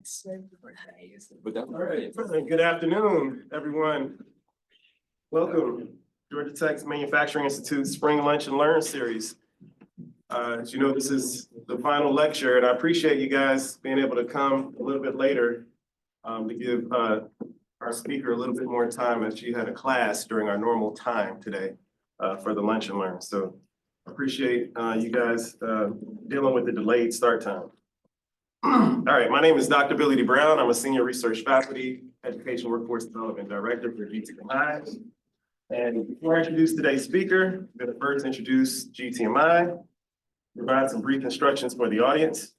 All right, good afternoon, everyone. Welcome, Georgia Tech's Manufacturing Institute Spring Lunch and Learn Series. As you know, this is the final lecture, and I appreciate you guys being able to come a little bit later to give our speaker a little bit more time as she had a class during our normal time today for the Lunch and Learn. So I appreciate you guys dealing with the delayed start time. All right, my name is Dr. Billy D. Brown. I'm a senior research faculty, education workforce development director for GTMI. And before I introduce today's speaker, I'm going to first introduce GTMI, provide some brief instructions for the audience.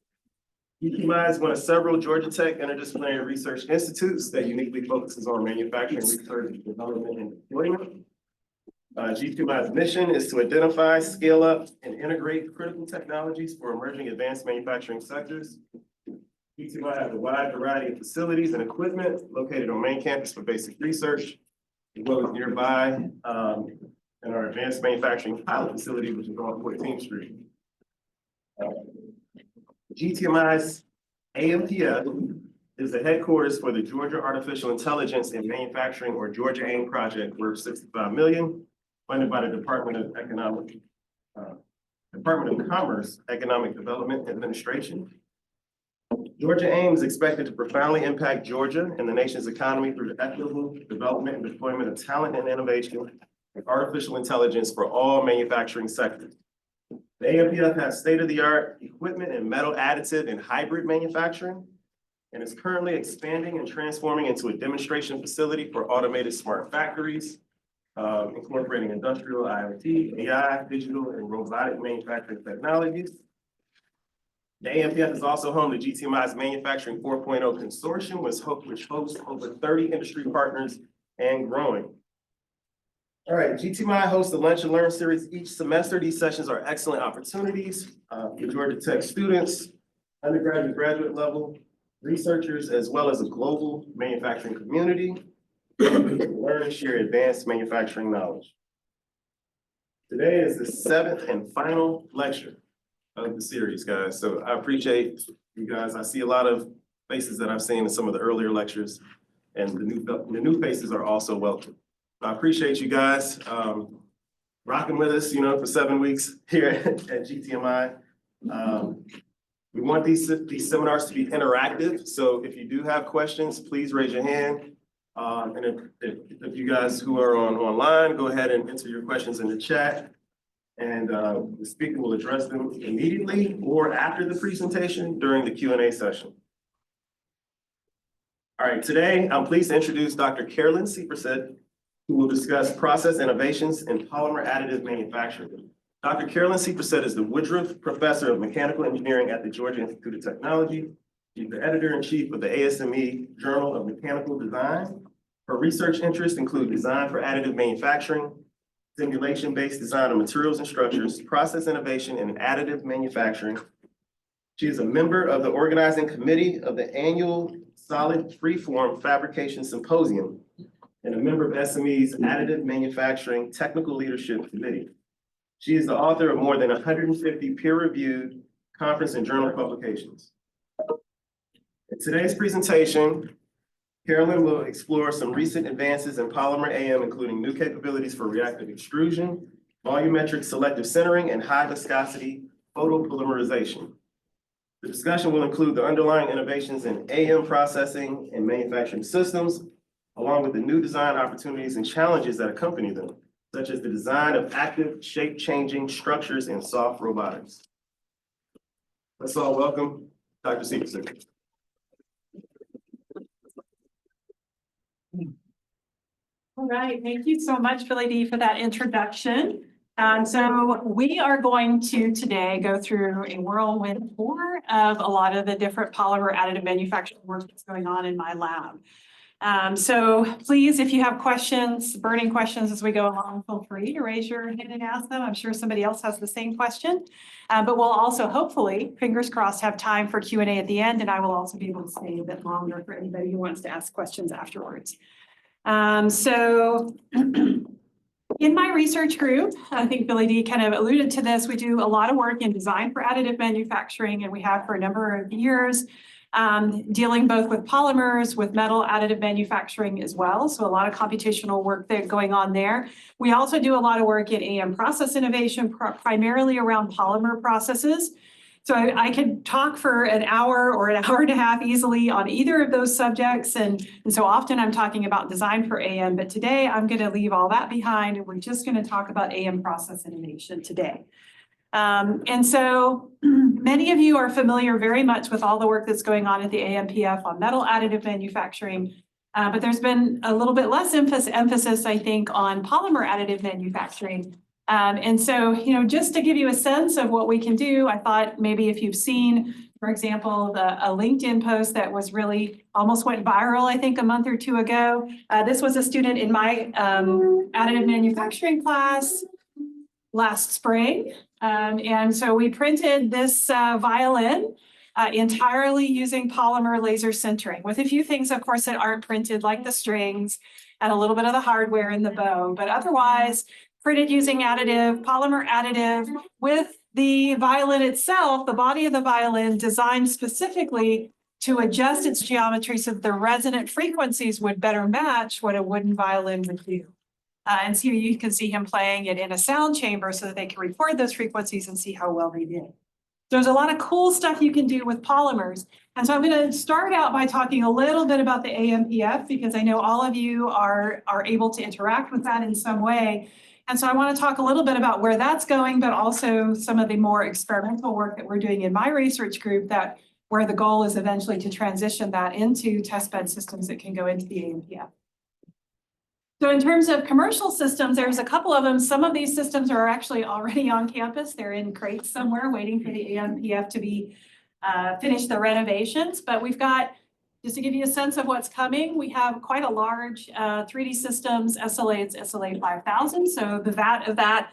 GTMI is one of several Georgia Tech interdisciplinary research institutes that uniquely focuses on manufacturing research, development, and deployment. GTMI's mission is to identify, scale up, and integrate critical technologies for emerging advanced manufacturing sectors. GTMI has a wide variety of facilities and equipment located on main campus for basic research, as well as nearby in our advanced manufacturing pilot facility, which is on 14th Street. GTMI's AMPF is the headquarters for the Georgia Artificial Intelligence in Manufacturing, or Georgia AIM project, worth $65 million, funded by the Department of Commerce Economic Development Administration. Georgia AIM is expected to profoundly impact Georgia and the nation's economy through the equitable development and deployment of talent and innovation and artificial intelligence for all manufacturing sectors. The AMPF has state-of-the-art equipment in metal additive and hybrid manufacturing, and is currently expanding and transforming into a demonstration facility for automated smart factories, incorporating industrial IoT, AI, digital, and robotic manufacturing technologies. The AMPF is also home to GTMI's Manufacturing 4.0 Consortium, which hosts over 30 industry partners and growing. All right, GTMI hosts the Lunch and Learn series each semester. These sessions are excellent opportunities for Georgia Tech students, undergraduate and graduate level, researchers, as well as a global manufacturing community to learn and share advanced manufacturing knowledge. Today is the 7th and final lecture of the series, guys. So I appreciate you guys. I see a lot of faces that I've seen in some of the earlier lectures, and the new faces are also welcome. I appreciate you guys rocking with us, for 7 weeks here at GTMI. We want these seminars to be interactive. So if you do have questions, please raise your hand. And if you guys who are online, go ahead and enter your questions in the chat. And the speaker will address them immediately or after the presentation during the Q&A session. All right, today I'm pleased to introduce Dr. Carolyn Seepersad, who will discuss process innovations in polymer additive manufacturing. Dr. Carolyn Seepersad is the Woodruff Professor of Mechanical Engineering at the Georgia Institute of Technology. She's the editor-in-chief of the ASME Journal of Mechanical Design. Her research interests include design for additive manufacturing, simulation-based design of materials and structures, process innovation, and additive manufacturing. She is a member of the organizing committee of the annual Solid Freeform Fabrication Symposium and a member of SME's Additive Manufacturing Technical Leadership Committee. She is the author of more than 150 peer-reviewed conference and journal publications. In today's presentation, Carolyn will explore some recent advances in polymer AM, including new capabilities for reactive extrusion, volumetric selective sintering, and high viscosity photopolymerization. The discussion will include the underlying innovations in AM processing and manufacturing systems, along with the new design opportunities and challenges that accompany them, such as the design of active shape-changing structures in soft robotics. Let's all welcome Dr. Seepersad. All right, thank you so much, Billy D, for that introduction. So we are going to today go through a whirlwind tour of a lot of the different polymer additive manufacturing work that's going on in my lab. So please, if you have questions, burning questions as we go along, feel free to raise your hand and ask them. I'm sure somebody else has the same question, but we'll also hopefully, fingers crossed, have time for Q&A at the end, and I will also be able to stay a bit longer for anybody who wants to ask questions afterwards. In my research group, I think Billy D kind of alluded to this, we do a lot of work in design for additive manufacturing, and we have for a number of years. dealing both with polymers, with metal additive manufacturing as well. So a lot of computational work there going on there. We also do a lot of work in AM process innovation, primarily around polymer processes. So I could talk for an hour or an hour and a half easily on either of those subjects. And so often I'm talking about design for AM, but today I'm going to leave all that behind and we're just going to talk about AM process innovation today. And so many of you are familiar very much with all the work that's going on at the AMPF on metal additive manufacturing, but there's been a little bit less emphasis, I think, on polymer additive manufacturing. And so, just to give you a sense of what we can do, I thought maybe if you've seen, for example, a LinkedIn post that was really almost went viral, I think a month or two ago. This was a student in my additive manufacturing class last spring. And so we printed this violin entirely using polymer laser sintering with a few things, of course, that aren't printed, like the strings and a little bit of the hardware in the bow, but otherwise printed using polymer additive with the violin itself, the body of the violin designed specifically to adjust its geometry so that the resonant frequencies would better match what a wooden violin would do. And so you can see him playing it in a sound chamber so that they can record those frequencies and see how well they did. There's a lot of cool stuff you can do with polymers. And so I'm going to start out by talking a little bit about the AMPF because I know all of you are able to interact with that in some way. And so I want to talk a little bit about where that's going, but also some of the more experimental work that we're doing in my research group where the goal is eventually to transition that into testbed systems that can go into the AMPF. So in terms of commercial systems, there's a couple of them. Some of these systems are actually already on campus. They're in crates somewhere waiting for the AMPF to be finish the renovations. But we've got, just to give you a sense of what's coming, we have quite a large 3D systems SLA. It's SLA 5000. So the vat of that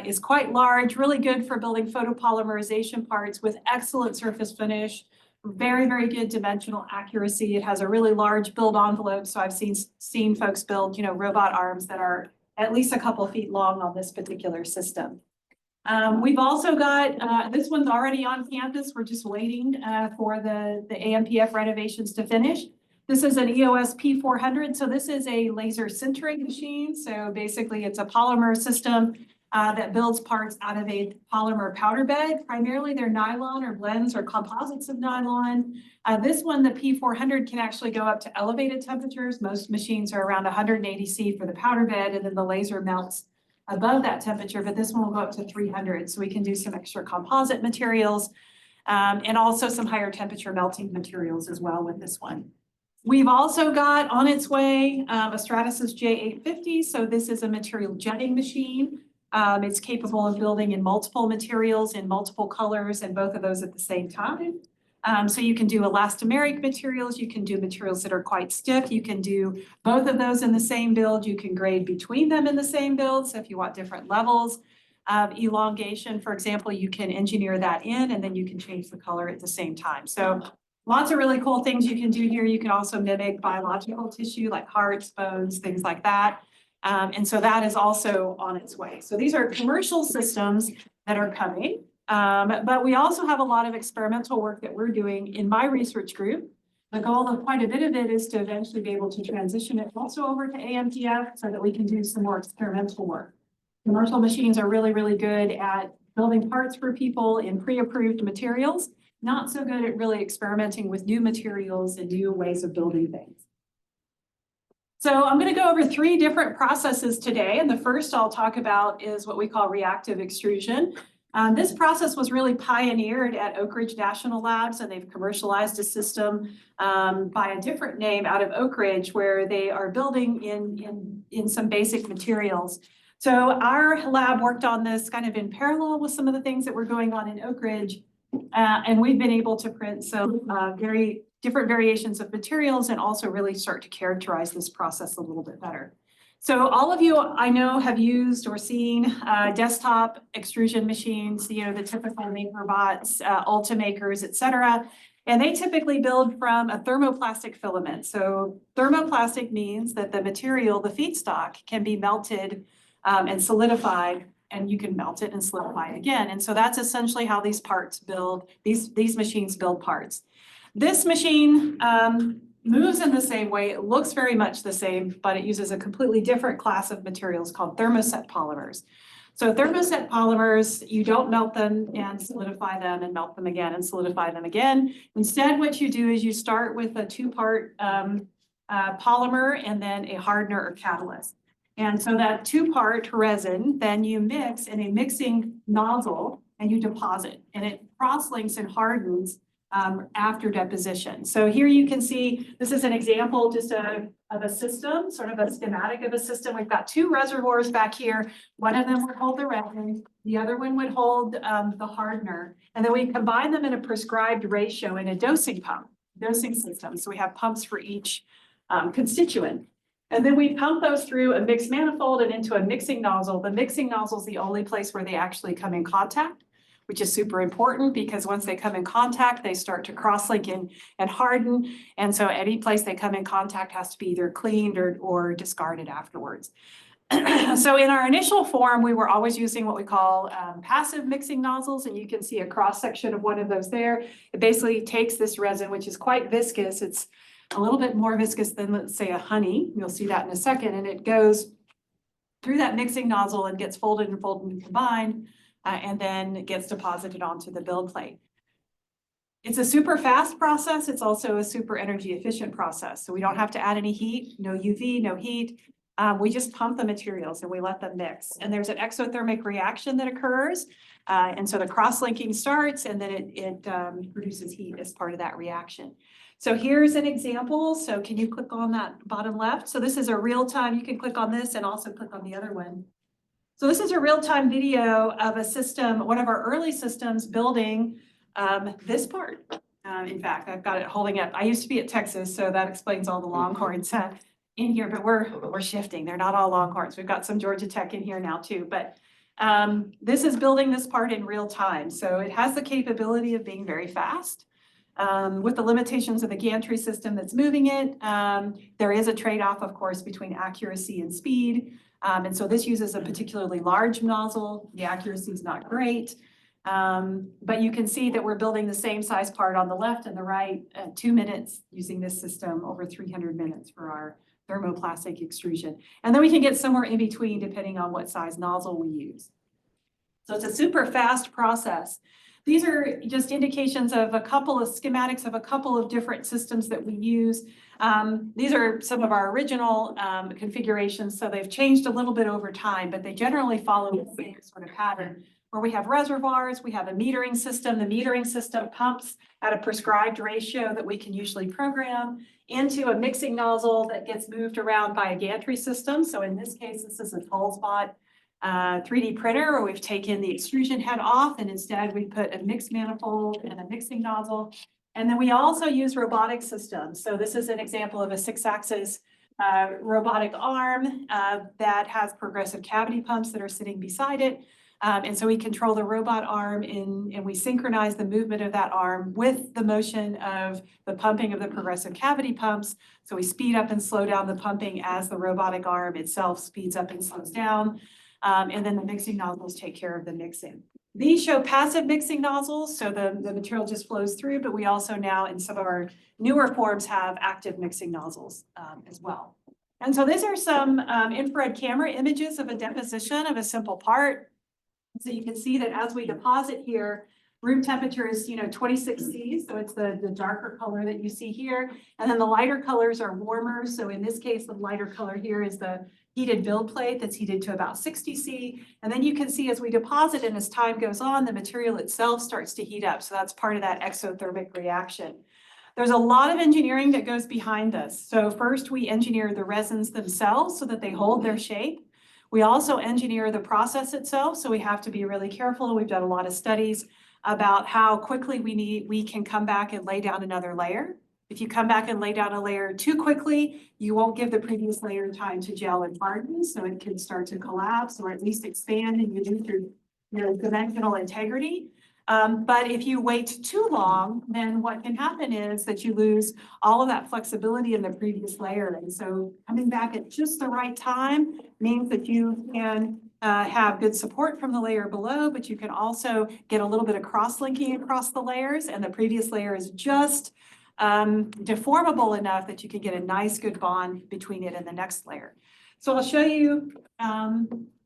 is quite large, really good for building photopolymerization parts with excellent surface finish. Very, very good dimensional accuracy. It has a really large build envelope. So I've seen folks build, robot arms that are at least a couple feet long on this particular system. We've also got, this one's already on campus. We're just waiting for the AMPF renovations to finish. This is an EOS P400. So this is a laser sintering machine. So basically it's a polymer system that builds parts out of a polymer powder bed. Primarily they're nylon or blends or composites of nylon. This one, the P400, can actually go up to elevated temperatures. Most machines are around 180 C for the powder bed, and then the laser melts above that temperature, but this one will go up to 300. So we can do some extra composite materials and also some higher temperature melting materials as well with this one. We've also got on its way a Stratasys J850. So this is a material jetting machine. It's capable of building in multiple materials in multiple colors and both of those at the same time. So you can do elastomeric materials, you can do materials that are quite stiff, you can do both of those in the same build, you can grade between them in the same build. So if you want different levels of elongation, for example, you can engineer that in and then you can change the color at the same time. So lots of really cool things you can do here. You can also mimic biological tissue like hearts, bones, things like that. And so that is also on its way. So these are commercial systems that are coming. But we also have a lot of experimental work that we're doing in my research group. The goal of quite a bit of it is to eventually be able to transition it also over to AMPF so that we can do some more experimental work. Commercial machines are really, really good at building parts for people in pre-approved materials, not so good at really experimenting with new materials and new ways of building things. So I'm going to go over 3 different processes today. And the first I'll talk about is what we call reactive extrusion. This process was really pioneered at Oak Ridge National Labs, and they've commercialized a system by a different name out of Oak Ridge, where they are building in some basic materials. So our lab worked on this kind of in parallel with some of the things that were going on in Oak Ridge. And we've been able to print some very different variations of materials and also really start to characterize this process a little bit better. So all of you I know have used or seen desktop extrusion machines, the typical MakerBots, Ultimakers, et cetera. And they typically build from a thermoplastic filament. So thermoplastic means that the material, the feedstock, can be melted and solidified, and you can melt it and solidify it again. And so that's essentially how these parts build, these machines build parts. This machine moves in the same way. It looks very much the same, but it uses a completely different class of materials called thermoset polymers. So thermoset polymers, you don't melt them and solidify them and melt them again and solidify them again. Instead, what you do is you start with a two-part polymer and then a hardener or catalyst. And so that two-part resin, then you mix in a mixing nozzle and you deposit, and it cross-links and hardens after deposition. So here you can see, this is an example just of a system, sort of a schematic of a system. We've got two reservoirs back here. One of them would hold the resin, the other one would hold the hardener. And then we combine them in a prescribed ratio in a dosing system. So we have pumps for each constituent. And then we pump those through a mixed manifold and into a mixing nozzle. The mixing nozzle is the only place where they actually come in contact, which is super important because once they come in contact, they start to cross-link and harden. And so any place they come in contact has to be either cleaned or discarded afterwards. So in our initial form, we were always using what we call passive mixing nozzles, and you can see a cross-section of one of those there. It basically takes this resin, which is quite viscous. It's a little bit more viscous than, let's say, a honey. You'll see that in a second, and it goes through that mixing nozzle and gets folded and folded and combined. And then it gets deposited onto the build plate. It's a super fast process. It's also a super energy efficient process. So we don't have to add any heat, no UV, no heat. We just pump the materials and we let them mix. And there's an exothermic reaction that occurs. And so the cross-linking starts and then it produces heat as part of that reaction. So here's an example. So can you click on that bottom left? So this is a real time. You can click on this and also click on the other one. So this is a real-time video of a system, one of our early systems building this part. In fact, I've got it holding up. I used to be at Texas, so that explains all the Longhorns in here, but we're shifting. They're not all Longhorns. We've got some Georgia Tech in here now too, but this is building this part in real time. So it has the capability of being very fast. With the limitations of the gantry system that's moving it, there is a trade-off, of course, between accuracy and speed. And so this uses a particularly large nozzle. The accuracy is not great. But you can see that we're building the same size part on the left and the right, 2 minutes using this system, over 300 minutes for our thermoplastic extrusion. And then we can get somewhere in between depending on what size nozzle we use. So it's a super fast process. These are just indications of a couple of schematics of a couple of different systems that we use. These are some of our original configurations, so they've changed a little bit over time, but they generally follow the same sort of pattern where we have reservoirs, we have a metering system. The metering system pumps at a prescribed ratio that we can usually program into a mixing nozzle that gets moved around by a gantry system. So in this case, this is a Tollspot 3D printer where we've taken the extrusion head off and instead we put a mixed manifold and a mixing nozzle. And then we also use robotic systems. So this is an example of a 6-axis robotic arm that has progressive cavity pumps that are sitting beside it. And so we control the robot arm and we synchronize the movement of that arm with the motion of the pumping of the progressive cavity pumps. So we speed up and slow down the pumping as the robotic arm itself speeds up and slows down. And then the mixing nozzles take care of the mixing. These show passive mixing nozzles, so the material just flows through, but we also now in some of our newer forms have active mixing nozzles as well. And so these are some infrared camera images of a deposition of a simple part. So you can see that as we deposit here, room temperature is 26 C, so it's the darker color that you see here. And then the lighter colors are warmer. So in this case, the lighter color here is the heated build plate that's heated to about 60 C. And then you can see as we deposit and as time goes on, the material itself starts to heat up. So that's part of that exothermic reaction. There's a lot of engineering that goes behind this. So first we engineer the resins themselves so that they hold their shape. We also engineer the process itself. So we have to be really careful. We've done a lot of studies about how quickly we can come back and lay down another layer. If you come back and lay down a layer too quickly, you won't give the previous layer time to gel and harden, so it can start to collapse or at least expand and you lose your dimensional integrity. But if you wait too long, then what can happen is that you lose all of that flexibility in the previous layer. And so coming back at just the right time means that you can have good support from the layer below, but you can also get a little bit of cross-linking across the layers, and the previous layer is just deformable enough that you can get a nice good bond between it and the next layer. So I'll show you,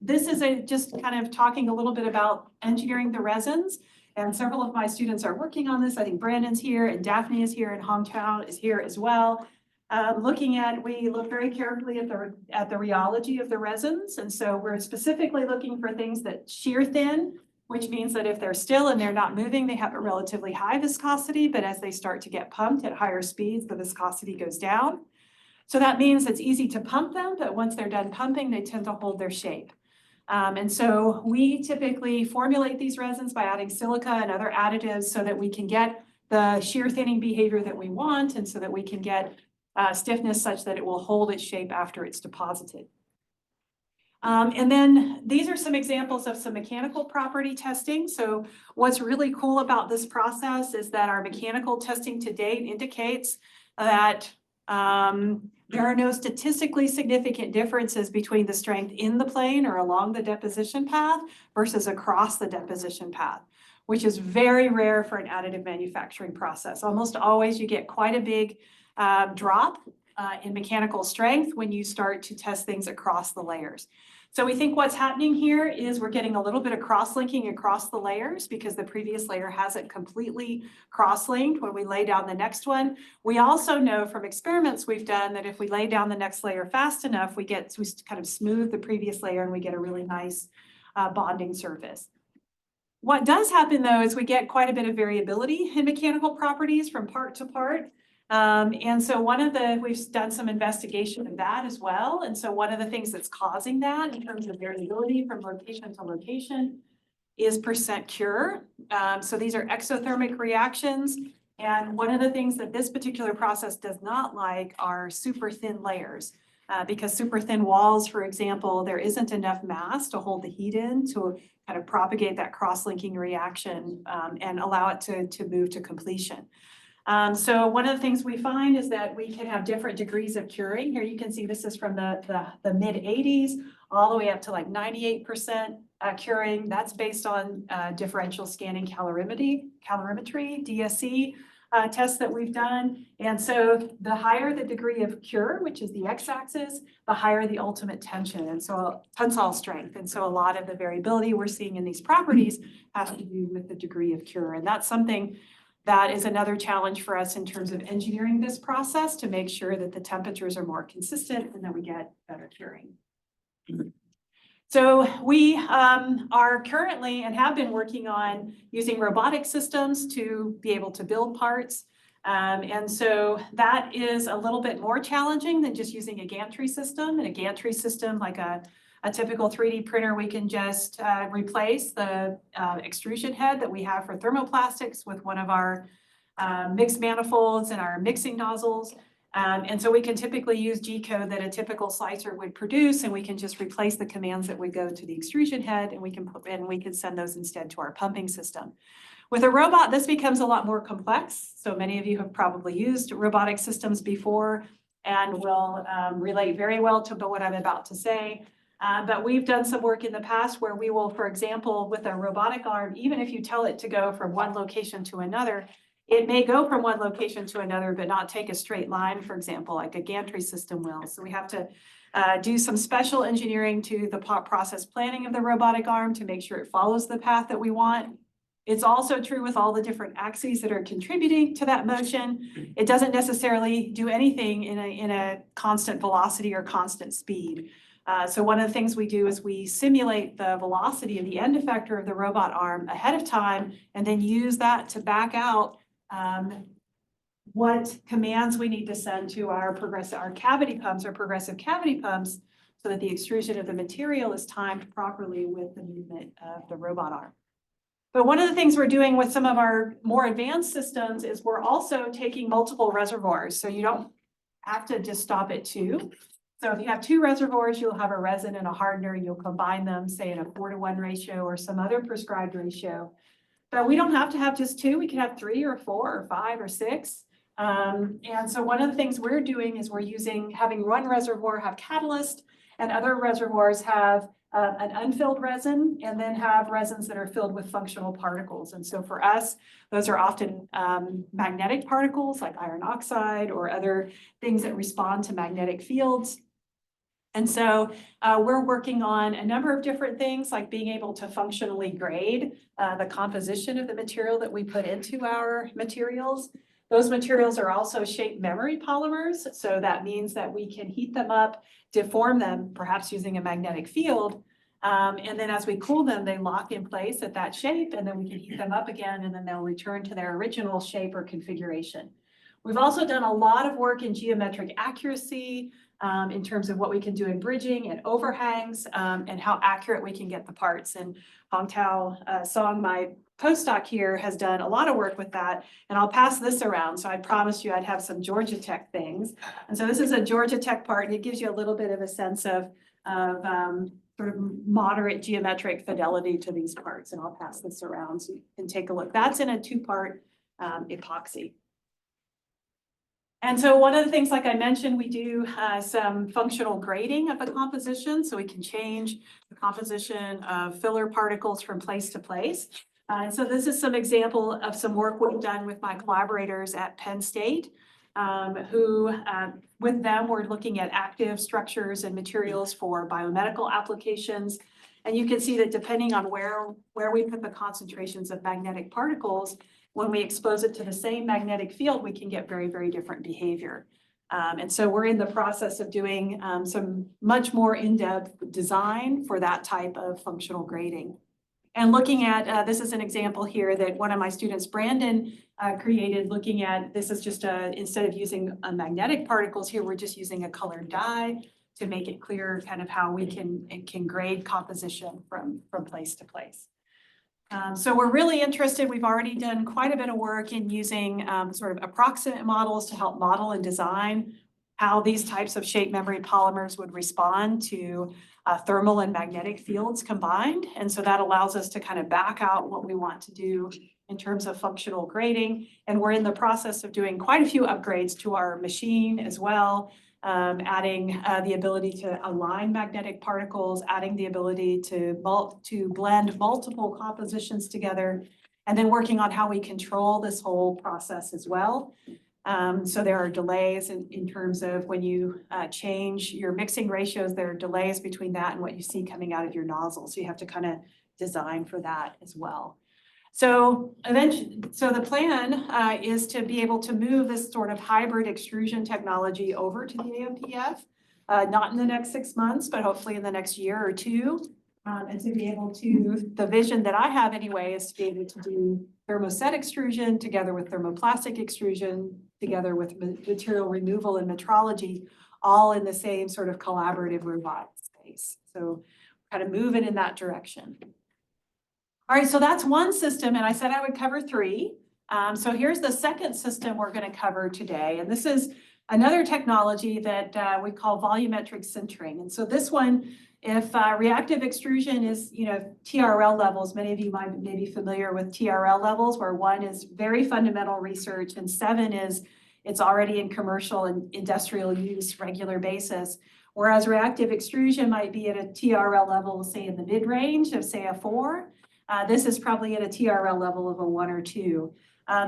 this is just kind of talking a little bit about engineering the resins. And several of my students are working on this. I think Brandon's here and Daphne is here and Hometown is here as well. We look very carefully at the rheology of the resins. And so we're specifically looking for things that shear thin, which means that if they're still and they're not moving, they have a relatively high viscosity, but as they start to get pumped at higher speeds, the viscosity goes down. So that means it's easy to pump them, but once they're done pumping, they tend to hold their shape. And so we typically formulate these resins by adding silica and other additives so that we can get the shear thinning behavior that we want and so that we can get stiffness such that it will hold its shape after it's deposited. And then these are some examples of some mechanical property testing. So what's really cool about this process is that our mechanical testing to date indicates that there are no statistically significant differences between the strength in the plane or along the deposition path versus across the deposition path, which is very rare for an additive manufacturing process. Almost always you get quite a big drop in mechanical strength when you start to test things across the layers. So we think what's happening here is we're getting a little bit of cross-linking across the layers because the previous layer hasn't completely cross-linked when we lay down the next one. We also know from experiments we've done that if we lay down the next layer fast enough, we kind of smooth the previous layer and we get a really nice bonding surface. What does happen though is we get quite a bit of variability in mechanical properties from part to part. And so we've done some investigation of that as well. And so one of the things that's causing that in terms of variability from location to location is percent cure. So these are exothermic reactions. And one of the things that this particular process does not like are super thin layers. Because super thin walls, for example, there isn't enough mass to hold the heat in to kind of propagate that cross-linking reaction and allow it to move to completion. So one of the things we find is that we can have different degrees of curing. Here you can see this is from the mid 80s all the way up to like 98% curing. That's based on differential scanning calorimetry, DSC tests that we've done. And so the higher the degree of cure, which is the x-axis, the higher the ultimate tension, and so tensile strength. And so a lot of the variability we're seeing in these properties has to do with the degree of cure. And that's something that is another challenge for us in terms of engineering this process to make sure that the temperatures are more consistent and that we get better curing. So we are currently and have been working on using robotic systems to be able to build parts. And so that is a little bit more challenging than just using a gantry system. In a gantry system, like a typical 3D printer, we can just replace the extrusion head that we have for thermoplastics with one of our mixed manifolds and our mixing nozzles. And so we can typically use G-code that a typical slicer would produce, and we can just replace the commands that would go to the extrusion head, and we can send those instead to our pumping system. With a robot, this becomes a lot more complex. So many of you have probably used robotic systems before and will relate very well to what I'm about to say. But we've done some work in the past where we will, for example, with a robotic arm, even if you tell it to go from one location to another, it may go from one location to another, but not take a straight line, for example, like a gantry system will. So we have to do some special engineering to the process planning of the robotic arm to make sure it follows the path that we want. It's also true with all the different axes that are contributing to that motion. It doesn't necessarily do anything in a constant velocity or constant speed. So one of the things we do is we simulate the velocity of the end effector of the robot arm ahead of time, and then use that to back out what commands we need to send to our cavity pumps or progressive cavity pumps so that the extrusion of the material is timed properly with the movement of the robot arm. But one of the things we're doing with some of our more advanced systems is we're also taking multiple reservoirs. So you don't have to just stop at two. So if you have two reservoirs, you'll have a resin and a hardener, and you'll combine them, say in a 4-to-1 ratio or some other prescribed ratio. But we don't have to have just two. We can have 3 or 4 or 5 or 6. And so one of the things we're doing is we're having one reservoir have catalyst and other reservoirs have an unfilled resin, and then have resins that are filled with functional particles. And so for us, those are often magnetic particles like iron oxide or other things that respond to magnetic fields. And so we're working on a number of different things, like being able to functionally grade the composition of the material that we put into our materials. Those materials are also shape memory polymers. So that means that we can heat them up, deform them, perhaps using a magnetic field. And then as we cool them, they lock in place at that shape, and then we can heat them up again, and then they'll return to their original shape or configuration. We've also done a lot of work in geometric accuracy, in terms of what we can do in bridging and overhangs, and how accurate we can get the parts. And Hong Tao Song, my postdoc here, has done a lot of work with that. And I'll pass this around. So I promised you I'd have some Georgia Tech things. And so this is a Georgia Tech part, and it gives you a little bit of a sense of sort of moderate geometric fidelity to these parts. And I'll pass this around so you can take a look. That's in a 2-part epoxy. And so one of the things, like I mentioned, we do some functional grading of the composition, so we can change the composition of filler particles from place to place. And so this is some example of some work we've done with my collaborators at Penn State, who with them, we're looking at active structures and materials for biomedical applications. And you can see that depending on where we put the concentrations of magnetic particles, when we expose it to the same magnetic field, we can get very, very different behavior. And so we're in the process of doing some much more in-depth design for that type of functional grading. And looking at, this is an example here that one of my students, Brandon, created, looking at, this is just instead of using magnetic particles here, we're just using a colored dye to make it clear kind of how we can grade composition from place to place. So we're really interested. We've already done quite a bit of work in using sort of approximate models to help model and design how these types of shape memory polymers would respond to thermal and magnetic fields combined. And so that allows us to kind of back out what we want to do in terms of functional grading. And we're in the process of doing quite a few upgrades to our machine as well. Adding the ability to align magnetic particles, adding the ability to blend multiple compositions together, and then working on how we control this whole process as well. So there are delays in terms of when you change your mixing ratios, there are delays between that and what you see coming out of your nozzle. So you have to kind of design for that as well. So eventually, the plan is to be able to move this sort of hybrid extrusion technology over to the AOPF, not in the next 6 months, but hopefully in the next year or two. And to be able to, the vision that I have anyway, is to be able to do thermoset extrusion together with thermoplastic extrusion, together with material removal and metrology, all in the same sort of collaborative robot space. So kind of moving in that direction. All right, so that's one system, and I said I would cover 3. So here's the second system we're going to cover today, and this is another technology that we call volumetric sintering. And so this one, if reactive extrusion is, TRL levels, many of you may be familiar with TRL levels, where 1 is very fundamental research and 7 is it's already in commercial and industrial use regular basis. Whereas reactive extrusion might be at a TRL level, say in the mid-range of say a 4. This is probably at a TRL level of a 1 or 2.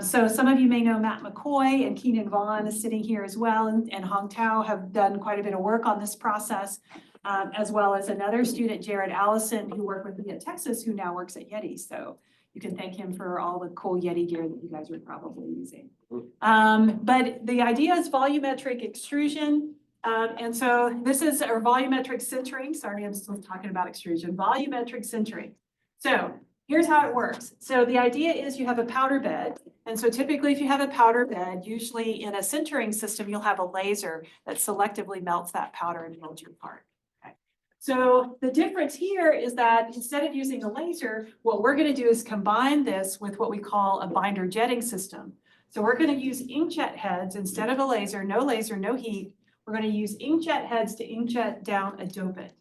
So some of you may know Matt McCoy and Keenan Vaughn is sitting here as well, and Hong Tao have done quite a bit of work on this process, as well as another student, Jared Allison, who worked with me at Texas, who now works at Yeti. So you can thank him for all the cool Yeti gear that you guys are probably using. But the idea is volumetric extrusion. And so this is our volumetric sintering. Sorry, I'm still talking about extrusion. Volumetric sintering. So here's how it works. So the idea is you have a powder bed. And so typically if you have a powder bed, usually in a sintering system, you'll have a laser that selectively melts that powder and builds your part. Okay. So the difference here is that instead of using a laser, what we're going to do is combine this with what we call a binder jetting system. So we're going to use inkjet heads instead of a laser, no heat. We're going to use inkjet heads to inkjet down a dopant.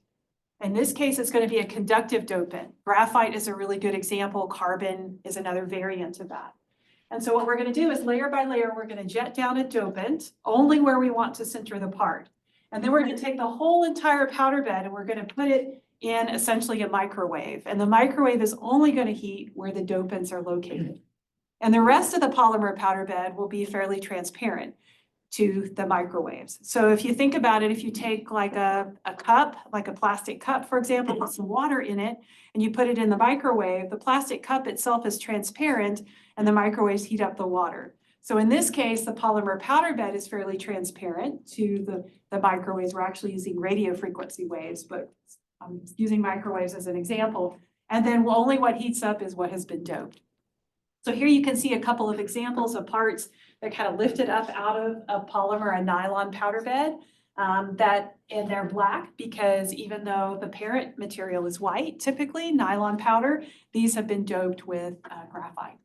In this case, it's going to be a conductive dopant. Graphite is a really good example. Carbon is another variant of that. And so what we're going to do is layer by layer, we're going to jet down a dopant only where we want to sinter the part. And then we're going to take the whole entire powder bed and we're going to put it in essentially a microwave. And the microwave is only going to heat where the dopants are located. And the rest of the polymer powder bed will be fairly transparent to the microwaves. So if you think about it, if you take like a cup, like a plastic cup, for example, with some water in it, and you put it in the microwave, the plastic cup itself is transparent and the microwaves heat up the water. So in this case, the polymer powder bed is fairly transparent to the microwaves. We're actually using radio frequency waves, but I'm using microwaves as an example. And then only what heats up is what has been doped. So here you can see a couple of examples of parts that kind of lifted up out of a polymer, a nylon powder bed, and they're black because even though the parent material is white, typically nylon powder, these have been doped with graphite.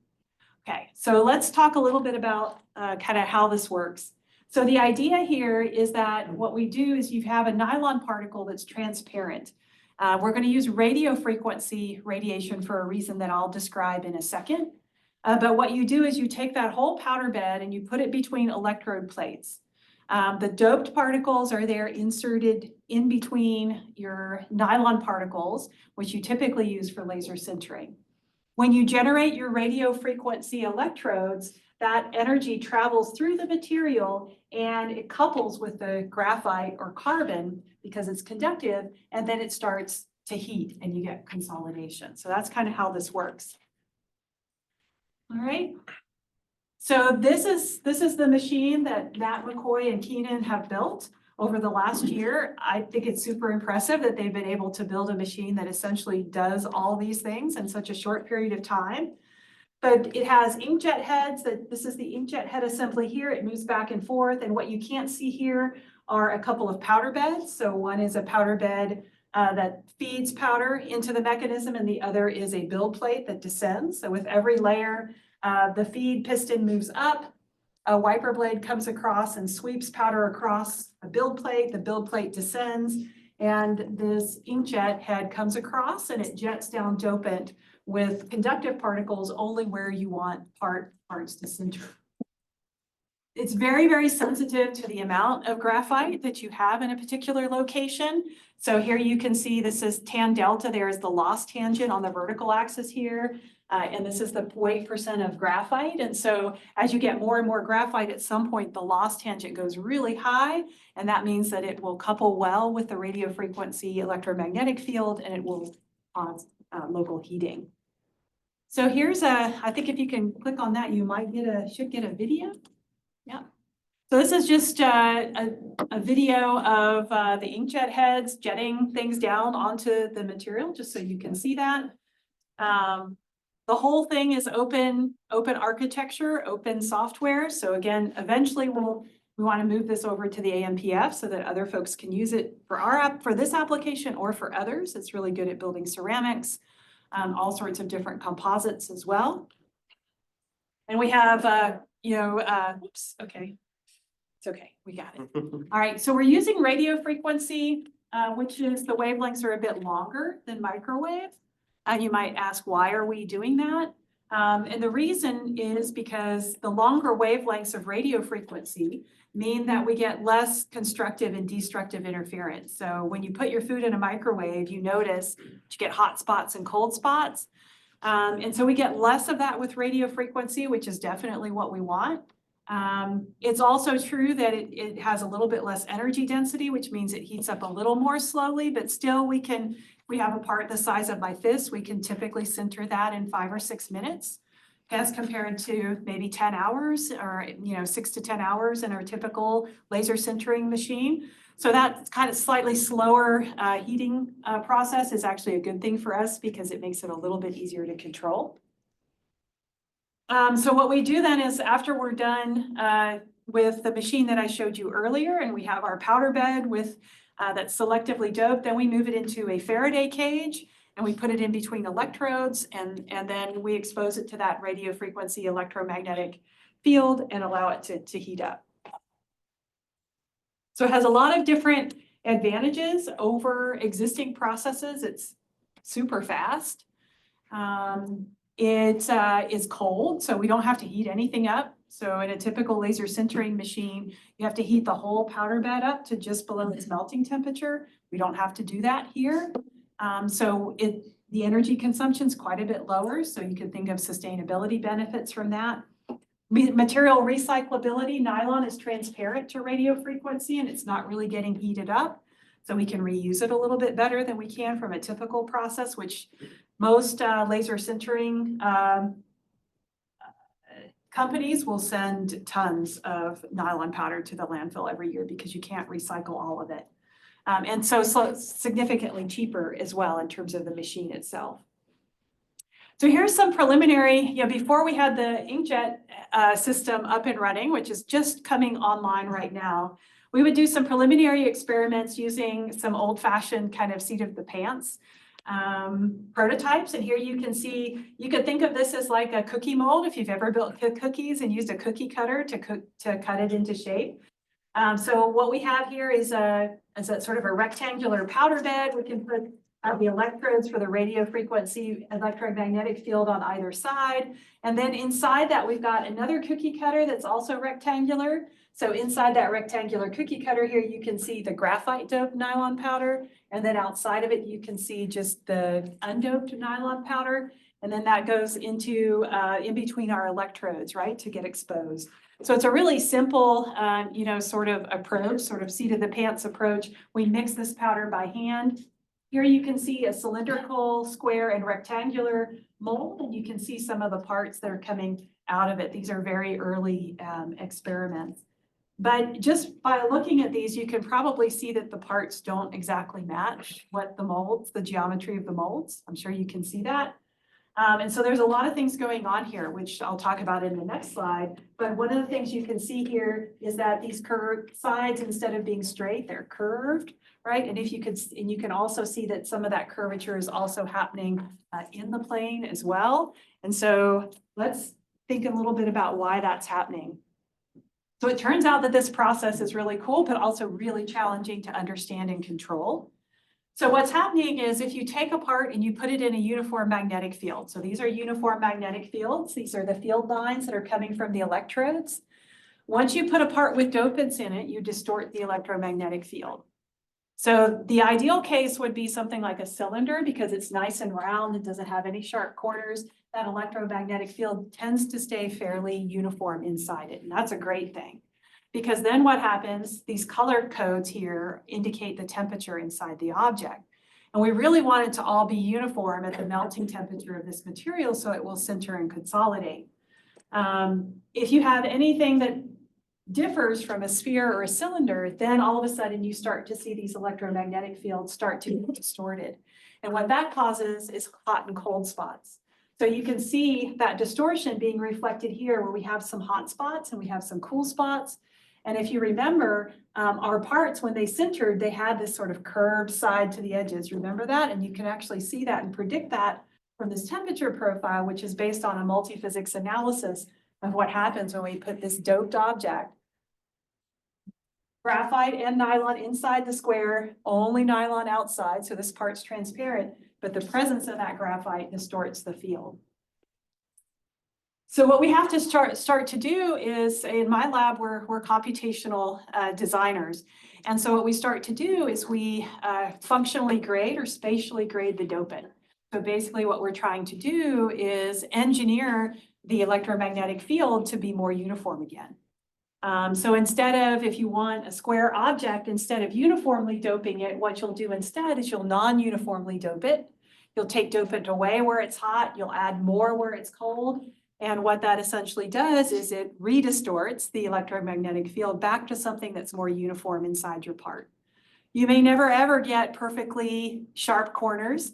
Okay, so let's talk a little bit about kind of how this works. So the idea here is that what we do is you have a nylon particle that's transparent. We're going to use radio frequency radiation for a reason that I'll describe in a second. But what you do is you take that whole powder bed and you put it between electrode plates. The doped particles are there inserted in between your nylon particles, which you typically use for laser sintering. When you generate your radio frequency electrodes, that energy travels through the material and it couples with the graphite or carbon because it's conductive, and then it starts to heat and you get consolidation. So that's kind of how this works. All right. So this is the machine that Matt McCoy and Keenan have built over the last year. I think it's super impressive that they've been able to build a machine that essentially does all these things in such a short period of time. But it has inkjet heads. This is the inkjet head assembly here. It moves back and forth. And what you can't see here are a couple of powder beds. So one is a powder bed that feeds powder into the mechanism, and the other is a build plate that descends. So with every layer, the feed piston moves up, a wiper blade comes across and sweeps powder across the build plate descends, and this inkjet head comes across and it jets down dopant with conductive particles only where you want parts to sinter. It's very, very sensitive to the amount of graphite that you have in a particular location. So here you can see this is tan delta. There is the loss tangent on the vertical axis here. And this is the weight % of graphite. And so as you get more and more graphite, at some point, the loss tangent goes really high. And that means that it will couple well with the radio frequency electromagnetic field, and it will cause local heating. So here's I think if you can click on that, you might should get a video. Yeah. So this is just a video of the inkjet heads jetting things down onto the material, just so you can see that. The whole thing is open architecture, open software. So again, eventually we want to move this over to the AMPF so that other folks can use it for this application or for others. It's really good at building ceramics, all sorts of different composites as well. And we have, oops, okay. It's okay, we got it. All right, so we're using radio frequency, which is the wavelengths are a bit longer than microwave. You might ask, why are we doing that? And the reason is because the longer wavelengths of radio frequency mean that we get less constructive and destructive interference. So when you put your food in a microwave, you notice you get hot spots and cold spots. And so we get less of that with radio frequency, which is definitely what we want. It's also true that it has a little bit less energy density, which means it heats up a little more slowly, but still we have a part the size of my fist, we can typically sinter that in 5 or 6 minutes as compared to maybe 10 hours or 6 to 10 hours in our typical laser sintering machine. So that kind of slightly slower heating process is actually a good thing for us because it makes it a little bit easier to control. So what we do then is after we're done with the machine that I showed you earlier, and we have our powder bed with that's selectively doped, then we move it into a Faraday cage and we put it in between electrodes, and then we expose it to that radio frequency electromagnetic field and allow it to heat up. So it has a lot of different advantages over existing processes. It's super fast. It is cold, so we don't have to heat anything up. So in a typical laser sintering machine, you have to heat the whole powder bed up to just below its melting temperature. We don't have to do that here. The energy consumption is quite a bit lower, so you could think of sustainability benefits from that. Material recyclability, nylon is transparent to radio frequency and it's not really getting heated up. So we can reuse it a little bit better than we can from a typical process, which most laser sintering companies will send tons of nylon powder to the landfill every year because you can't recycle all of it. And so significantly cheaper as well in terms of the machine itself. So here's some preliminary, before we had the inkjet system up and running, which is just coming online right now, we would do some preliminary experiments using some old-fashioned kind of seat of the pants prototypes. And here you can see, you could think of this as like a cookie mold if you've ever built cookies and used a cookie cutter to cut it into shape. So what we have here is a sort of a rectangular powder bed. We can put the electrodes for the radio frequency electromagnetic field on either side. And then inside that, we've got another cookie cutter that's also rectangular. So inside that rectangular cookie cutter here, you can see the graphite doped nylon powder. And then outside of it, you can see just the undoped nylon powder. And then that goes into in between our electrodes, right, to get exposed. So it's a really simple, sort of approach, sort of seat of the pants approach. We mix this powder by hand. Here you can see a cylindrical, square, and rectangular mold, and you can see some of the parts that are coming out of it. These are very early experiments. But just by looking at these, you can probably see that the parts don't exactly match what the geometry of the molds. I'm sure you can see that. And so there's a lot of things going on here, which I'll talk about in the next slide. But one of the things you can see here is that these curved sides, instead of being straight, they're curved, right? And you can also see that some of that curvature is also happening in the plane as well. And so let's think a little bit about why that's happening. So it turns out that this process is really cool, but also really challenging to understand and control. So what's happening is if you take a part and you put it in a uniform magnetic field. So these are uniform magnetic fields. These are the field lines that are coming from the electrodes. Once you put a part with dopants in it, you distort the electromagnetic field. So the ideal case would be something like a cylinder because it's nice and round. It doesn't have any sharp corners. That electromagnetic field tends to stay fairly uniform inside it. And that's a great thing. Because then what happens, these color codes here indicate the temperature inside the object. And we really want it to all be uniform at the melting temperature of this material so it will sinter and consolidate. If you have anything that differs from a sphere or a cylinder, then all of a sudden you start to see these electromagnetic fields start to be distorted. And what that causes is hot and cold spots. So you can see that distortion being reflected here where we have some hot spots and we have some cool spots. And if you remember, our parts, when they sintered, they had this sort of curved side to the edges. Remember that? And you can actually see that and predict that from this temperature profile, which is based on a multiphysics analysis of what happens when we put this doped object, graphite and nylon inside the square, only nylon outside. So this part's transparent, but the presence of that graphite distorts the field. So what we have to start to do is, in my lab, we're computational designers. And so what we start to do is we functionally grade or spatially grade the dopant. So basically what we're trying to do is engineer the electromagnetic field to be more uniform again. So instead of, if you want a square object, instead of uniformly doping it, what you'll do instead is you'll non-uniformly dope it. You'll take dopant away where it's hot, you'll add more where it's cold. And what that essentially does is it redistorts the electromagnetic field back to something that's more uniform inside your part. You may never ever get perfectly sharp corners.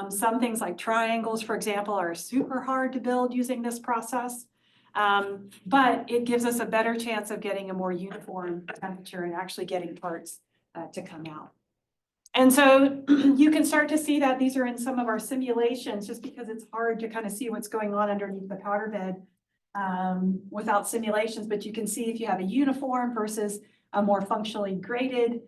Some things like triangles, for example, are super hard to build using this process. But it gives us a better chance of getting a more uniform temperature and actually getting parts to come out. And so you can start to see that these are in some of our simulations just because it's hard to kind of see what's going on underneath the powder bed without simulations. But you can see if you have a uniform versus a more functionally graded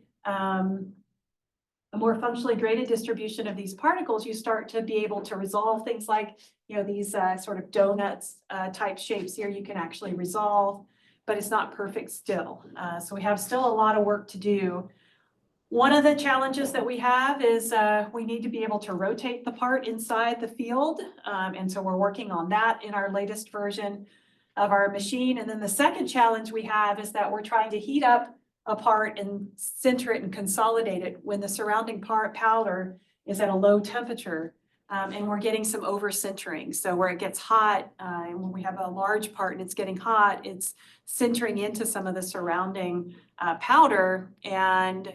distribution of these particles, you start to be able to resolve things like, these sort of donuts type shapes here you can actually resolve, but it's not perfect still. So we have still a lot of work to do. One of the challenges that we have is we need to be able to rotate the part inside the field. And so we're working on that in our latest version of our machine. And then the second challenge we have is that we're trying to heat up a part and center it and consolidate it when the surrounding powder is at a low temperature. And we're getting some over centering. So where it gets hot, and when we have a large part and it's getting hot, it's centering into some of the surrounding powder and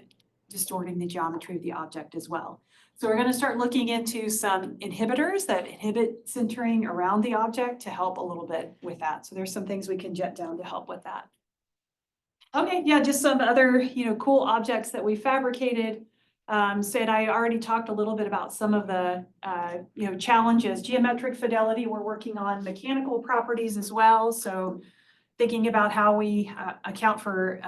distorting the geometry of the object as well. So we're going to start looking into some inhibitors that inhibit centering around the object to help a little bit with that. So there's some things we can jet down to help with that. Okay, yeah, just some other, cool objects that we fabricated. Said I already talked a little bit about some of the, challenges. Geometric fidelity, we're working on mechanical properties as well. So thinking about how we account for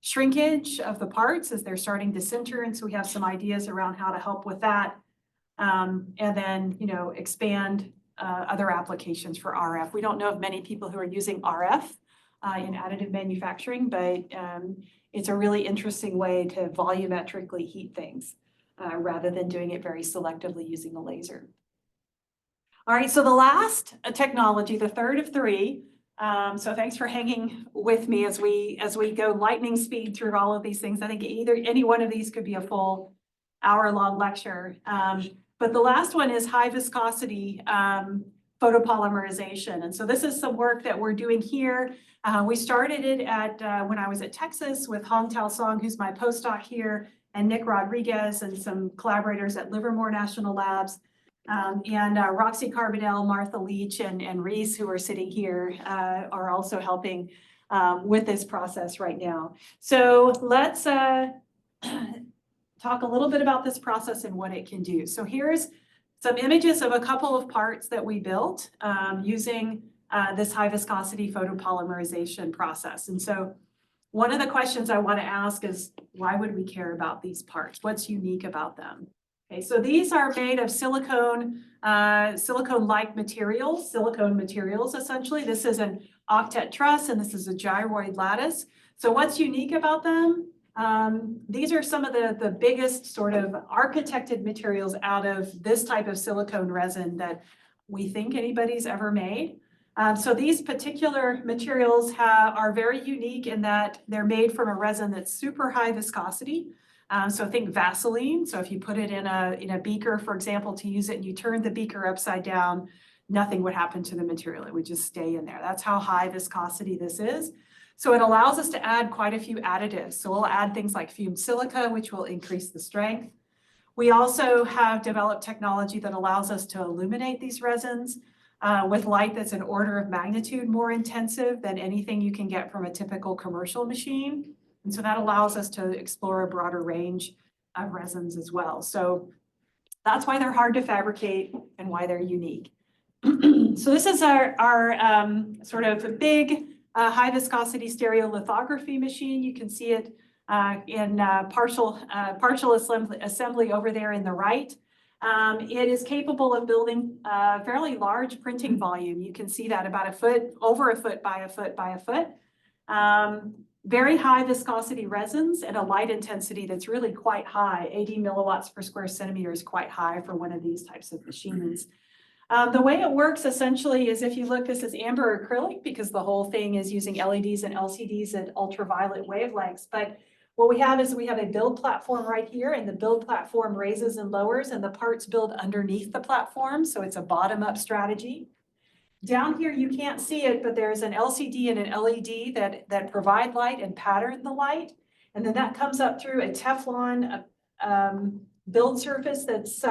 shrinkage of the parts as they're starting to center. And so we have some ideas around how to help with that. And then, expand other applications for RF. We don't know of many people who are using RF in additive manufacturing, but it's a really interesting way to volumetrically heat things rather than doing it very selectively using a laser. All right, so the last technology, the third of three. So thanks for hanging with me as we go lightning speed through all of these things. I think any one of these could be a full hour-long lecture. But the last one is high viscosity photopolymerization. And so this is some work that we're doing here. We started it when I was at Texas with Hong Tao Song, who's my postdoc here, and Nick Rodriguez and some collaborators at Livermore National Labs. And Roxy Carbonell, Martha Leach, and Reese, who are sitting here, are also helping with this process right now. So let's talk a little bit about this process and what it can do. So here's some images of a couple of parts that we built using this high viscosity photopolymerization process. And so one of the questions I want to ask is, why would we care about these parts? What's unique about them? Okay, so these are made of silicone-like materials, silicone materials, essentially. This is an octet truss, and this is a gyroid lattice. So what's unique about them? These are some of the biggest sort of architected materials out of this type of silicone resin that we think anybody's ever made. So these particular materials are very unique in that they're made from a resin that's super high viscosity. So think Vaseline. So if you put it in a beaker, for example, to use it and you turn the beaker upside down, nothing would happen to the material. It would just stay in there. That's how high viscosity this is. So it allows us to add quite a few additives. So we'll add things like fumed silica, which will increase the strength. We also have developed technology that allows us to illuminate these resins with light that's an order of magnitude more intensive than anything you can get from a typical commercial machine. And so that allows us to explore a broader range of resins as well. So that's why they're hard to fabricate and why they're unique. So this is our sort of big high viscosity stereolithography machine. You can see it in partial assembly over there in the right. It is capable of building a fairly large printing volume. You can see that about a foot, over a foot by a foot by a foot. Very high viscosity resins and a light intensity that's really quite high. 80 milliwatts per square centimeter is quite high for one of these types of machines. The way it works essentially is if you look, this is amber acrylic because the whole thing is using LEDs and LCDs at ultraviolet wavelengths. But what we have is we have a build platform right here, and the build platform raises and lowers, and the parts build underneath the platform. So it's a bottom-up strategy. Down here, you can't see it, but there's an LCD and an LED that provide light and pattern the light. And then that comes up through a Teflon build surface that's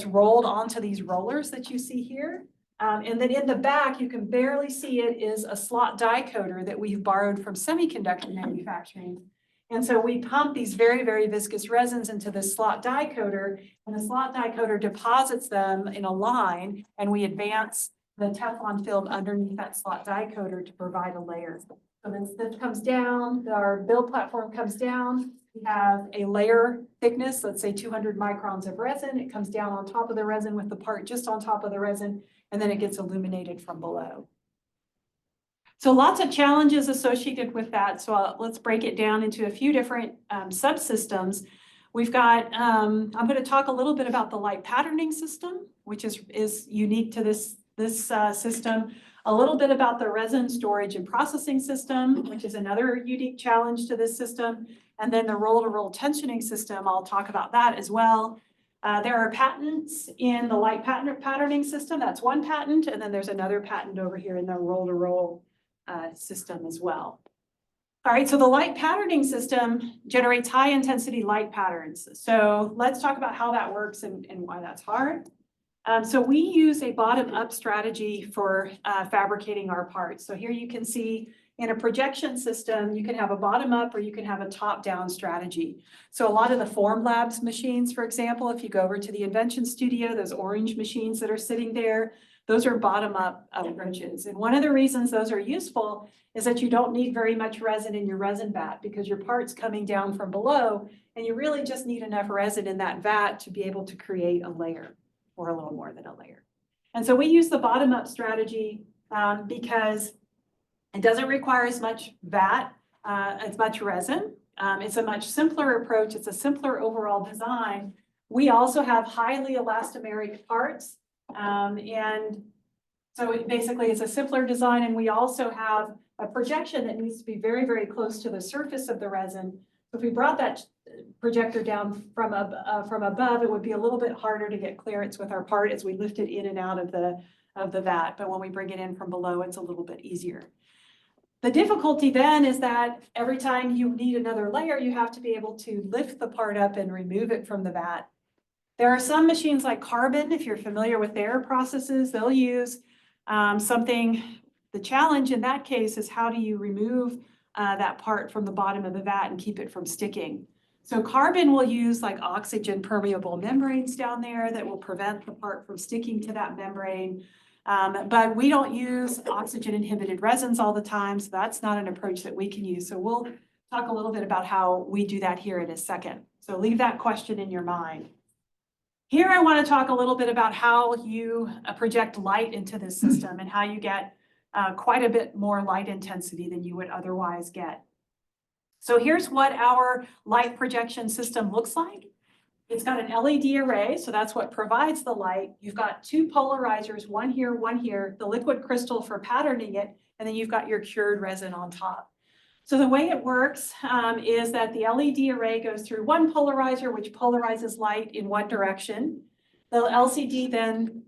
rolled onto these rollers that you see here. And then in the back, you can barely see it, is a slot die coater that we've borrowed from semiconductor manufacturing. And so we pump these very, very viscous resins into this slot die coater, and the slot die coater deposits them in a line, and we advance the Teflon film underneath that slot die coater to provide a layer. So this comes down, our build platform comes down. We have a layer thickness, let's say 200 microns of resin. It comes down on top of the resin with the part just on top of the resin, and then it gets illuminated from below. So lots of challenges associated with that. So let's break it down into a few different subsystems. We've got, I'm going to talk a little bit about the light patterning system, which is unique to this system. A little bit about the resin storage and processing system, which is another unique challenge to this system. And then the roll-to-roll tensioning system, I'll talk about that as well. There are patents in the light patterning system. That's one patent. And then there's another patent over here in the roll-to-roll system as well. All right, so the light patterning system generates high intensity light patterns. So let's talk about how that works and why that's hard. So we use a bottom-up strategy for fabricating our parts. So here you can see in a projection system, you can have a bottom-up or you can have a top-down strategy. So a lot of the Form Labs machines, for example, if you go over to the Invention Studio, those orange machines that are sitting there, those are bottom-up approaches. And one of the reasons those are useful is that you don't need very much resin in your resin vat because your part's coming down from below, and you really just need enough resin in that vat to be able to create a layer or a little more than a layer. And so we use the bottom-up strategy because it doesn't require as much vat, as much resin. It's a much simpler approach. It's a simpler overall design. We also have highly elastomeric parts. And so basically it's a simpler design, and we also have a projection that needs to be very, very close to the surface of the resin. So if we brought that projector down from above, it would be a little bit harder to get clearance with our part as we lift it in and out of the vat. But when we bring it in from below, it's a little bit easier. The difficulty then is that every time you need another layer, you have to be able to lift the part up and remove it from the vat. There are some machines like Carbon, if you're familiar with their processes, they'll use something. The challenge in that case is how do you remove that part from the bottom of the vat and keep it from sticking. So Carbon will use like oxygen permeable membranes down there that will prevent the part from sticking to that membrane. But we don't use oxygen inhibited resins all the time, so that's not an approach that we can use. So we'll talk a little bit about how we do that here in a second. So leave that question in your mind. Here I want to talk a little bit about how you project light into this system and how you get quite a bit more light intensity than you would otherwise get. So here's what our light projection system looks like. It's got an LED array, so that's what provides the light. You've got two polarizers, one here, the liquid crystal for patterning it, and then you've got your cured resin on top. So the way it works is that the LED array goes through one polarizer, which polarizes light in one direction. The LCD then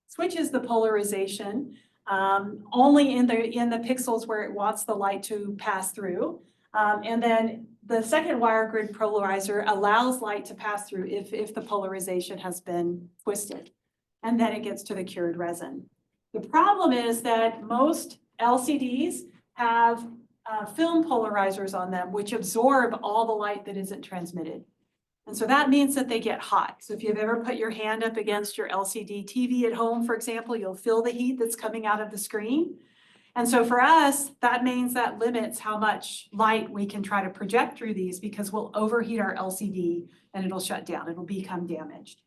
switches the polarization only in the pixels where it wants the light to pass through. And then the second wire grid polarizer allows light to pass through if the polarization has been twisted. And then it gets to the cured resin. The problem is that most LCDs have film polarizers on them, which absorb all the light that isn't transmitted. And so that means that they get hot. So if you've ever put your hand up against your LCD TV at home, for example, you'll feel the heat that's coming out of the screen. And so for us, that means that limits how much light we can try to project through these because we'll overheat our LCD and it'll shut down, it'll become damaged.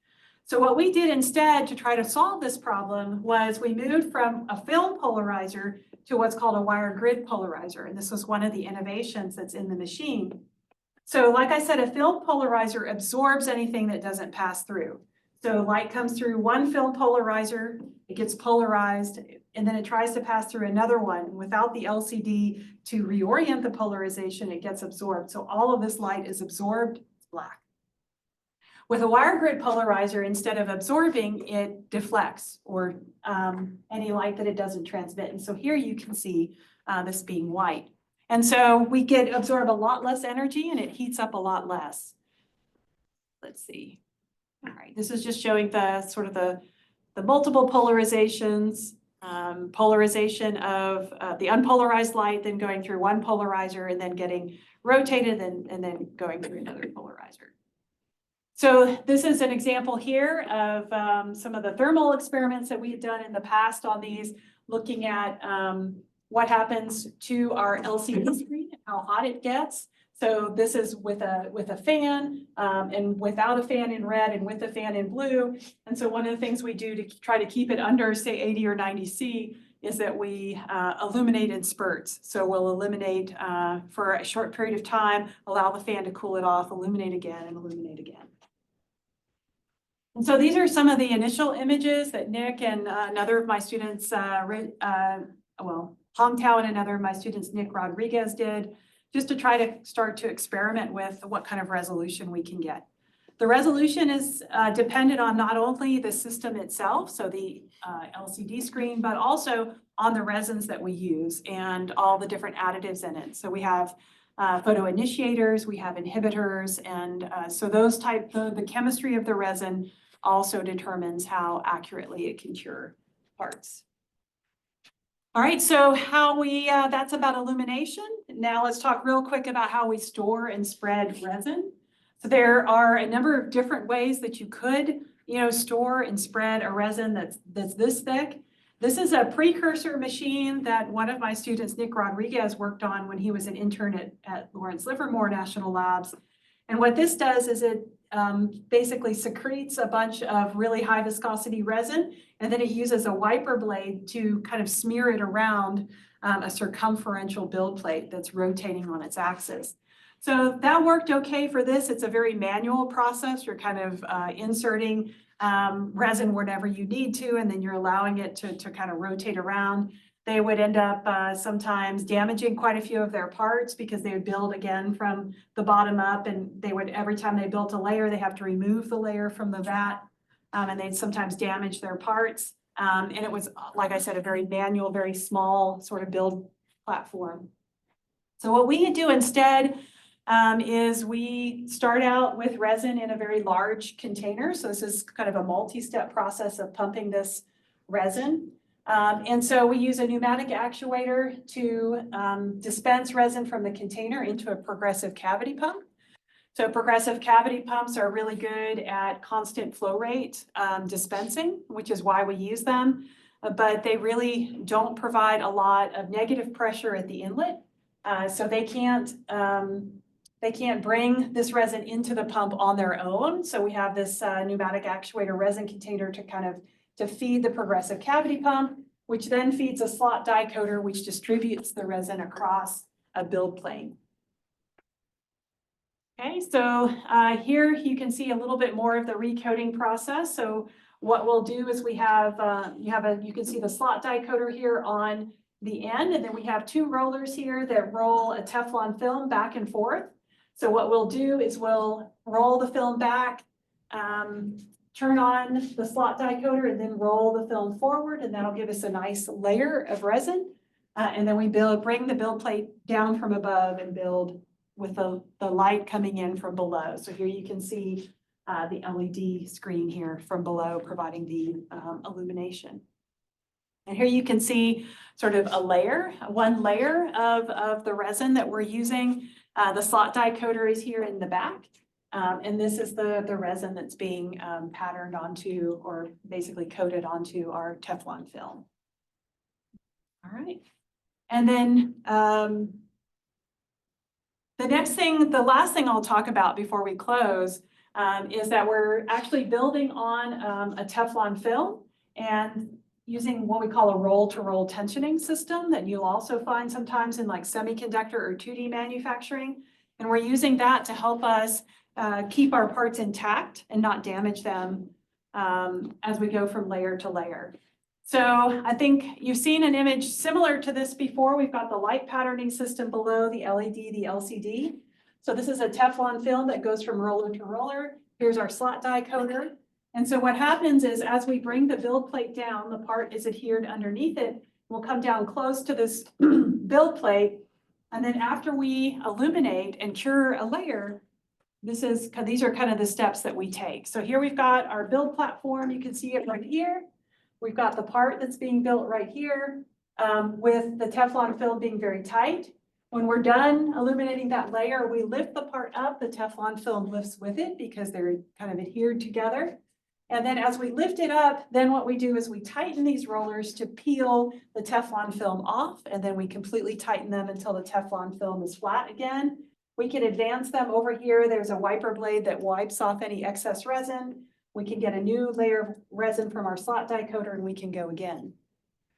So what we did instead to try to solve this problem was we moved from a film polarizer to what's called a wire grid polarizer. And this was one of the innovations that's in the machine. So like I said, a film polarizer absorbs anything that doesn't pass through. So light comes through one film polarizer, it gets polarized, and then it tries to pass through another one. Without the LCD to reorient the polarization, it gets absorbed. So all of this light is absorbed, it's black. With a wire grid polarizer, instead of absorbing, it deflects or any light that it doesn't transmit. And so here you can see this being white. And so we absorb a lot less energy and it heats up a lot less. Let's see. All right, this is just showing the sort of the multiple polarizations, polarization of the unpolarized light, then going through one polarizer and then getting rotated and then going through another polarizer. So this is an example here of some of the thermal experiments that we had done in the past on these, looking at what happens to our LCD screen, how hot it gets. So this is with a fan and without a fan in red and with a fan in blue. And so one of the things we do to try to keep it under, say, 80 or 90 C is that we illuminate in spurts. So we'll illuminate for a short period of time, allow the fan to cool it off, illuminate again and illuminate again. And so these are some of the initial images that Nick and another of my students, Hong Tao and another of my students, Nick Rodriguez, did, just to try to start to experiment with what kind of resolution we can get. The resolution is dependent on not only the system itself, so the LCD screen, but also on the resins that we use and all the different additives in it. So we have photo initiators, we have inhibitors, and so those the chemistry of the resin also determines how accurately it can cure parts. All right, so that's about illumination. Now let's talk real quick about how we store and spread resin. So there are a number of different ways that you could, store and spread a resin that's this thick. This is a precursor machine that one of my students, Nick Rodriguez, worked on when he was an intern at Lawrence Livermore National Labs. And what this does is it basically secretes a bunch of really high viscosity resin, and then it uses a wiper blade to kind of smear it around a circumferential build plate that's rotating on its axis. So that worked okay for this. It's a very manual process. You're kind of inserting resin whenever you need to, and then you're allowing it to kind of rotate around. They would end up sometimes damaging quite a few of their parts because they would build again from the bottom up, and they would, every time they built a layer, they have to remove the layer from the vat, and they'd sometimes damage their parts. And it was, like I said, a very manual, very small sort of build platform. So what we do instead is we start out with resin in a very large container. So this is kind of a multi-step process of pumping this resin. And so we use a pneumatic actuator to dispense resin from the container into a progressive cavity pump. So progressive cavity pumps are really good at constant flow rate dispensing, which is why we use them. But they really don't provide a lot of negative pressure at the inlet. So they can't bring this resin into the pump on their own. So we have this pneumatic actuator resin container to feed the progressive cavity pump, which then feeds a slot die coater, which distributes the resin across a build plane. Okay, so here you can see a little bit more of the recoating process. So what we'll do is we have, you can see the slot die coater here on the end, and then we have two rollers here that roll a Teflon film back and forth. So what we'll do is we'll roll the film back, turn on the slot die coater, and then roll the film forward, and that'll give us a nice layer of resin. And then we bring the build plate down from above and build with the light coming in from below. So here you can see the LED screen here from below providing the illumination. And here you can see sort of one layer of the resin that we're using. The slot die coater is here in the back. And this is the resin that's being patterned onto, or basically coated onto, our Teflon film. All right. And then the last thing I'll talk about before we close is that we're actually building on a Teflon film and using what we call a roll-to-roll tensioning system that you'll also find sometimes in like semiconductor or 2D manufacturing. And we're using that to help us keep our parts intact and not damage them as we go from layer to layer. So I think you've seen an image similar to this before. We've got the light patterning system below, the LED, the LCD. So this is a Teflon film that goes from roller to roller. Here's our slot die coater. And so what happens is as we bring the build plate down, the part is adhered underneath it. We'll come down close to this build plate. And then after we illuminate and cure a layer, these are kind of the steps that we take. So here we've got our build platform. You can see it right here. We've got the part that's being built right here with the Teflon film being very tight. When we're done illuminating that layer, we lift the part up. The Teflon film lifts with it because they're kind of adhered together. And then as we lift it up, then what we do is we tighten these rollers to peel the Teflon film off, and then we completely tighten them until the Teflon film is flat again. We can advance them over here. There's a wiper blade that wipes off any excess resin. We can get a new layer of resin from our slot die coater, and we can go again.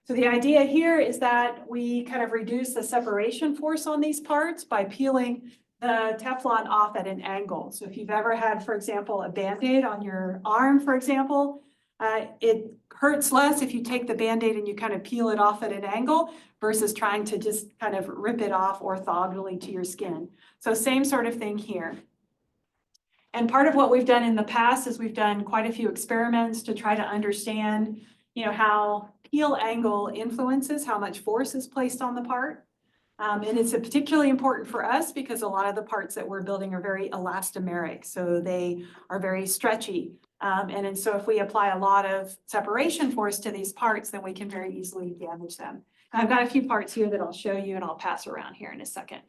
So the idea here is that we kind of reduce the separation force on these parts by peeling the Teflon off at an angle. So if you've ever had, for example, a Band-Aid on your arm, for example, it hurts less if you take the Band-Aid and you kind of peel it off at an angle versus trying to just kind of rip it off orthogonally to your skin. So same sort of thing here. And part of what we've done in the past is we've done quite a few experiments to try to understand, how peel angle influences how much force is placed on the part. And it's particularly important for us because a lot of the parts that we're building are very elastomeric, so they are very stretchy. And so if we apply a lot of separation force to these parts, then we can very easily damage them. And I've got a few parts here that I'll show you and I'll pass around here in a second.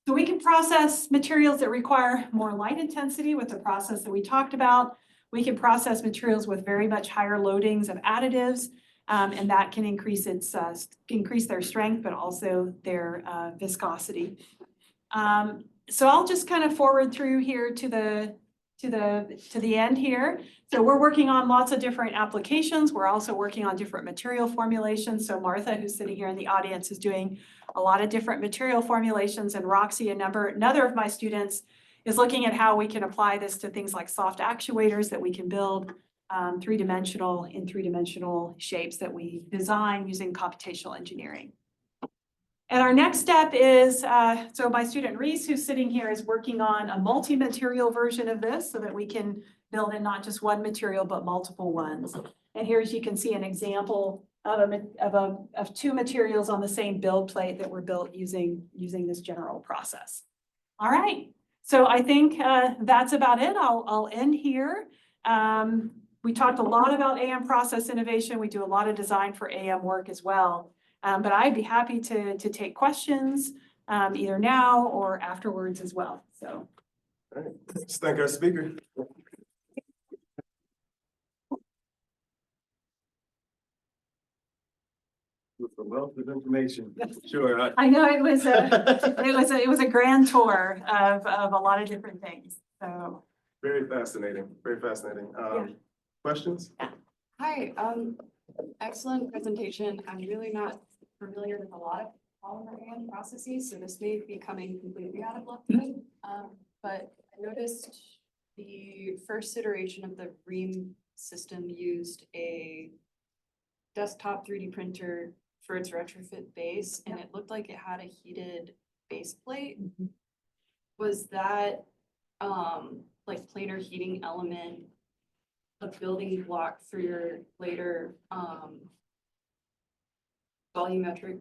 So we can process materials that require more light intensity with the process that we talked about. We can process materials with very much higher loadings of additives, and that can increase their strength, but also their viscosity. So I'll just kind of forward through here to the end here. So we're working on lots of different applications. We're also working on different material formulations. So Martha, who's sitting here in the audience, is doing a lot of different material formulations, and Roxy, another of my students, is looking at how we can apply this to things like soft actuators that we can build in three-dimensional shapes that we design using computational engineering. And our next step is, so my student Reese, who's sitting here, is working on a multi-material version of this so that we can build in not just one material, but multiple ones. And here, as you can see, an example of two materials on the same build plate that were built using this general process. All right, so I think that's about it. I'll end here. We talked a lot about AM process innovation. We do a lot of design for AM work as well. But I'd be happy to take questions either now or afterwards as well. So. All right, let's thank our speaker. With a wealth of information. Sure. I know it was a grand tour of a lot of different things. So. Very fascinating. Very fascinating. Questions? Yeah. Hi, excellent presentation. I'm really not familiar with a lot of polymer AM processes, so this may be coming completely out of left field. But I noticed the first iteration of the Ream system used a desktop 3D printer for its retrofit base, and it looked like it had a heated base plate. Was that like planar heating element a building block for your later volumetric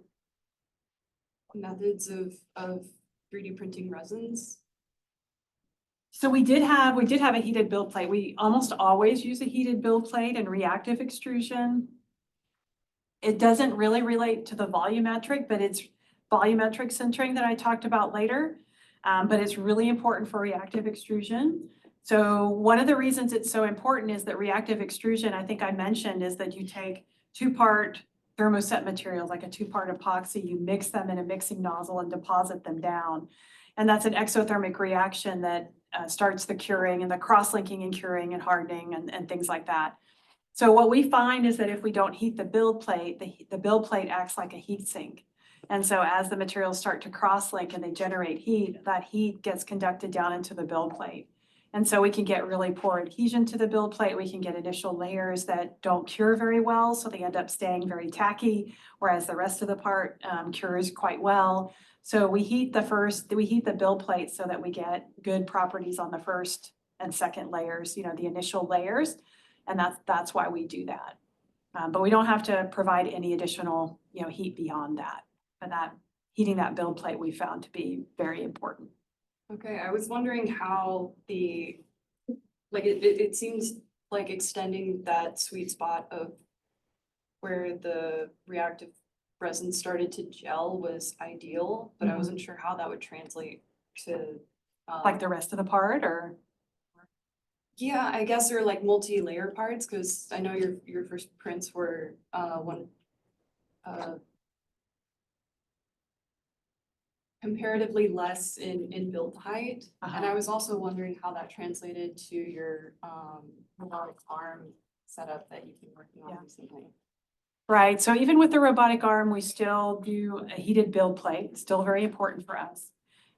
methods of 3D printing resins? So we did have a heated build plate. We almost always use a heated build plate in reactive extrusion. It doesn't really relate to the volumetric, but it's volumetric sintering that I talked about later. But it's really important for reactive extrusion. So one of the reasons it's so important is that reactive extrusion, I think I mentioned, is that you take two-part thermoset materials, like a two-part epoxy, you mix them in a mixing nozzle and deposit them down. And that's an exothermic reaction that starts the curing and the cross-linking and curing and hardening and things like that. So what we find is that if we don't heat the build plate, the build plate acts like a heat sink. And so as the materials start to cross-link and they generate heat, that heat gets conducted down into the build plate. And so we can get really poor adhesion to the build plate. We can get initial layers that don't cure very well, so they end up staying very tacky, whereas the rest of the part cures quite well. So we heat the build plate so that we get good properties on the first and second layers, the initial layers, and that's why we do that. But we don't have to provide any additional, heat beyond that. But heating that build plate we found to be very important. Okay, I was wondering how it seems like extending that sweet spot of where the reactive resin started to gel was ideal, but I wasn't sure how that would translate to like the rest of the part, or? Yeah, I guess they're like multi-layer parts, because I know your first prints were comparatively less in build height. And I was also wondering how that translated to your robotic arm setup that you've been working on recently. Right, so even with the robotic arm, we still do a heated build plate, still very important for us.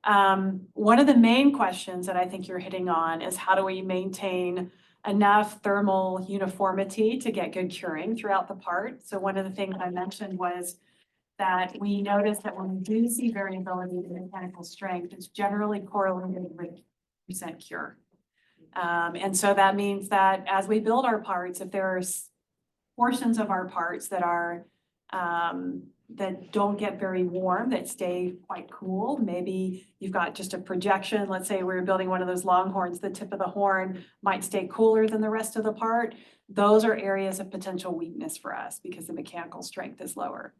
One of the main questions that I think you're hitting on is how do we maintain enough thermal uniformity to get good curing throughout the part? So one of the things I mentioned was that we noticed that when we do see variability in mechanical strength, it's generally correlated with percent cure. And so that means that as we build our parts, if there's portions of our parts that are that don't get very warm, that stay quite cool. Maybe you've got just a projection. Let's say we're building one of those longhorns, the tip of the horn might stay cooler than the rest of the part. Those are areas of potential weakness for us because the mechanical strength is lower.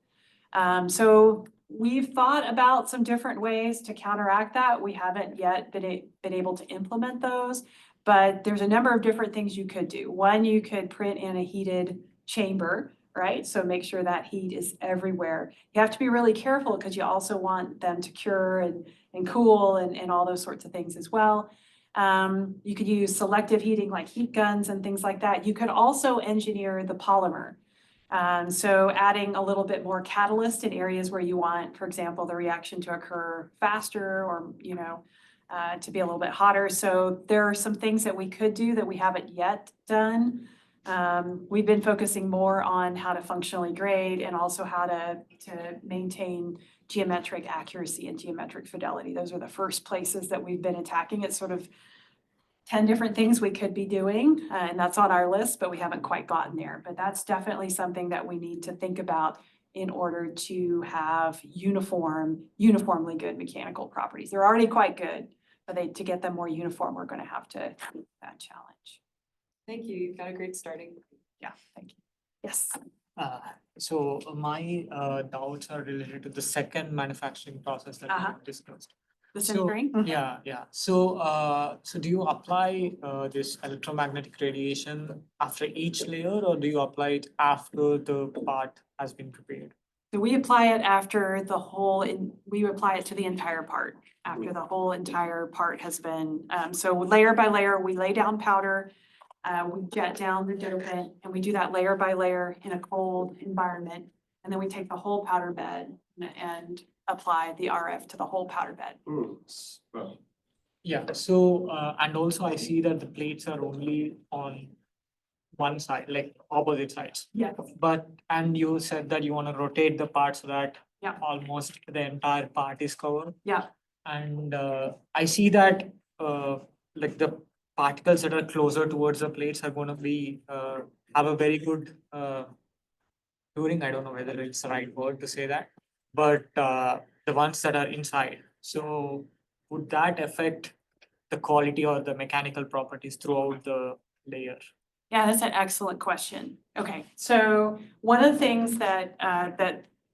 So we've thought about some different ways to counteract that. We haven't yet been able to implement those, but there's a number of different things you could do. One, you could print in a heated chamber, right? So make sure that heat is everywhere. You have to be really careful because you also want them to cure and cool and all those sorts of things as well. You could use selective heating like heat guns and things like that. You could also engineer the polymer. So adding a little bit more catalyst in areas where you want, for example, the reaction to occur faster or, to be a little bit hotter. So there are some things that we could do that we haven't yet done. We've been focusing more on how to functionally grade and also how to maintain geometric accuracy and geometric fidelity. Those are the first places that we've been attacking. It's sort of 10 different things we could be doing, and that's on our list, but we haven't quite gotten there. But that's definitely something that we need to think about in order to have uniformly good mechanical properties. They're already quite good, but to get them more uniform, we're going to have to meet that challenge. Thank you. You've got a great starting. Yeah, thank you. Yes. So my doubts are related to the second manufacturing process that Uh-huh. we discussed. The So, sintering? Yeah. So do you apply this electromagnetic radiation after each layer, or do you apply it after the part has been prepared? So we apply it after we apply it to the entire part, after the whole entire part has been, so layer by layer, we lay down powder, we jet down the dopant, and we do that layer by layer in a cold environment. And then we take the whole powder bed and apply the RF to the whole powder bed. Well, Yeah, so and also I see that the plates are only on one side, like opposite sides. Yes. And you said that you want to rotate the part so that Yeah. almost the entire part is covered. Yeah. And I see that like the particles that are closer towards the plates are going to be have a very good curing. I don't know whether it's the right word to say that, but the ones that are inside. So would that affect the quality or the mechanical properties throughout the layer? Yeah, that's an excellent question. Okay, so one of the things that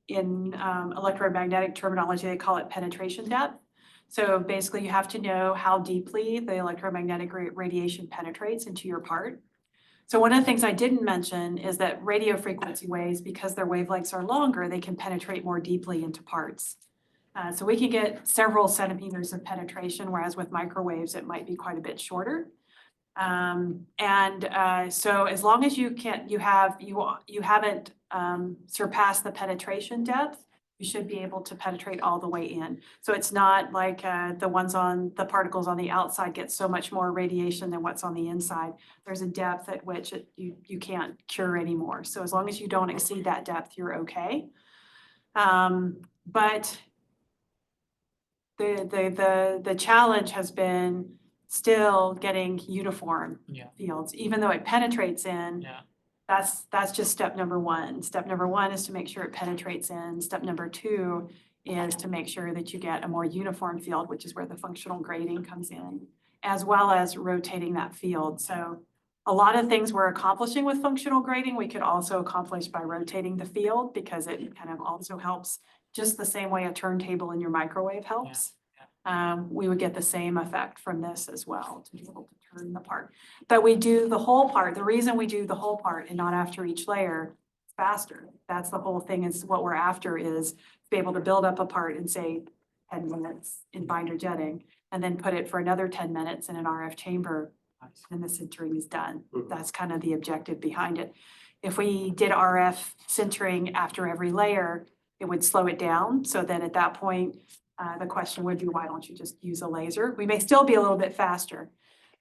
in electromagnetic terminology, they call it penetration depth. So basically you have to know how deeply the electromagnetic radiation penetrates into your part. So one of the things I didn't mention is that radio frequency waves, because their wavelengths are longer, they can penetrate more deeply into parts. So we can get several centimeters of penetration, whereas with microwaves, it might be quite a bit shorter. So as long as you haven't surpassed the penetration depth, you should be able to penetrate all the way in. So it's not like the particles on the outside get so much more radiation than what's on the inside. There's a depth at which you can't cure anymore. So as long as you don't exceed that depth, you're okay. But the challenge has been still getting uniform fields, even though it penetrates in. Yeah. That's just step number one. Step number one is to make sure it penetrates in. Step number two is to make sure that you get a more uniform field, which is where the functional grading comes in, as well as rotating that field. So a lot of things we're accomplishing with functional grading, we could also accomplish by rotating the field because it kind of also helps just the same way a turntable in your microwave helps. We would get the same effect from this as well to be able to turn the part. But we do the whole part. The reason we do the whole part and not after each layer, it's faster. That's the whole thing, is what we're after is to be able to build up a part in say 10 minutes in binder jetting and then put it for another 10 minutes in an RF chamber and the sintering is done. That's kind of the objective behind it. If we did RF sintering after every layer, it would slow it down. So then at that point, the question would be, why don't you just use a laser? We may still be a little bit faster,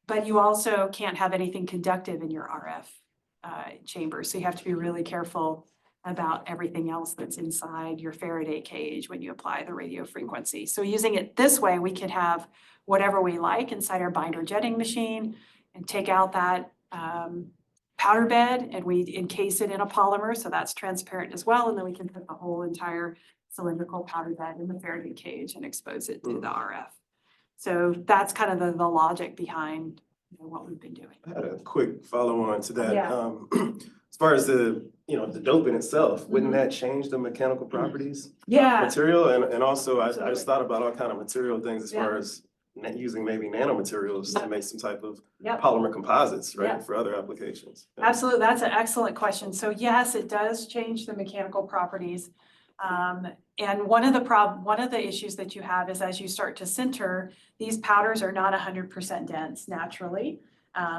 but you also can't have anything conductive in your RF chamber. So you have to be really careful about everything else that's inside your Faraday cage when you apply the radio frequency. So using it this way, we can have whatever we like inside our binder jetting machine and take out that powder bed and we encase it in a polymer, so that's transparent as well. And then we can put the whole entire cylindrical powder bed in the Faraday cage and expose it to the RF. So that's kind of the logic behind what we've been doing. I had a quick follow-on to that. Yeah. As far as the dopant itself, wouldn't that change the mechanical properties? Yeah, Material, and also I Absolutely. just thought about all kind of material things as Yeah. far as using maybe nanomaterials to make some type of Yep. polymer composites, right, Yeah. for other applications. Yeah. absolutely. That's an excellent question. So yes, it does change the mechanical properties. And one of the issues that you have is as you start to sinter, these powders are not 100% dense naturally.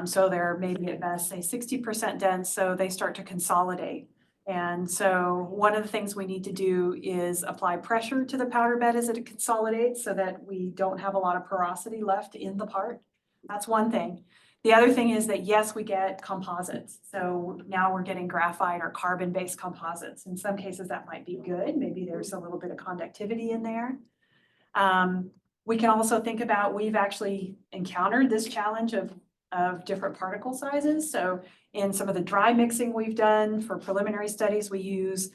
So they're maybe at best, say 60% dense, so they start to consolidate. And so one of the things we need to do is apply pressure to the powder bed as it consolidates so that we don't have a lot of porosity left in the part. That's one thing. The other thing is that, yes, we get composites. So now we're getting graphite or carbon-based composites. In some cases, that might be good. Maybe there's a little bit of conductivity in there. We can also think about, we've actually encountered this challenge of different particle sizes. So in some of the dry mixing we've done for preliminary studies, we use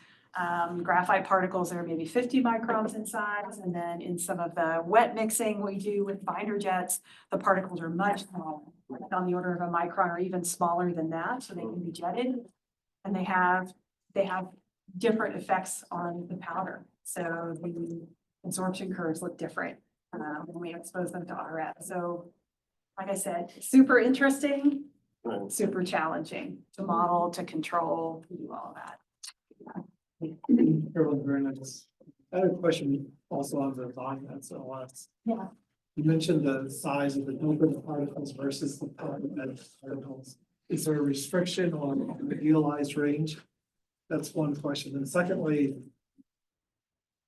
graphite particles that are maybe 50 microns in size. And then in some of the wet mixing we do with binder jets, the particles are much smaller, like on the order of a micron or even smaller than that. So they can be jetted and they have different effects on the powder. So the absorption curves look different when we expose them to RF. So like I said, super interesting, Right. super challenging to model, to control, to do all of that. Carolyn, I had a question also on the volume SLS. Yeah. You mentioned the size of the dopant particles versus the powder bed particles. Is there a restriction on the idealized range? That's one question. And secondly,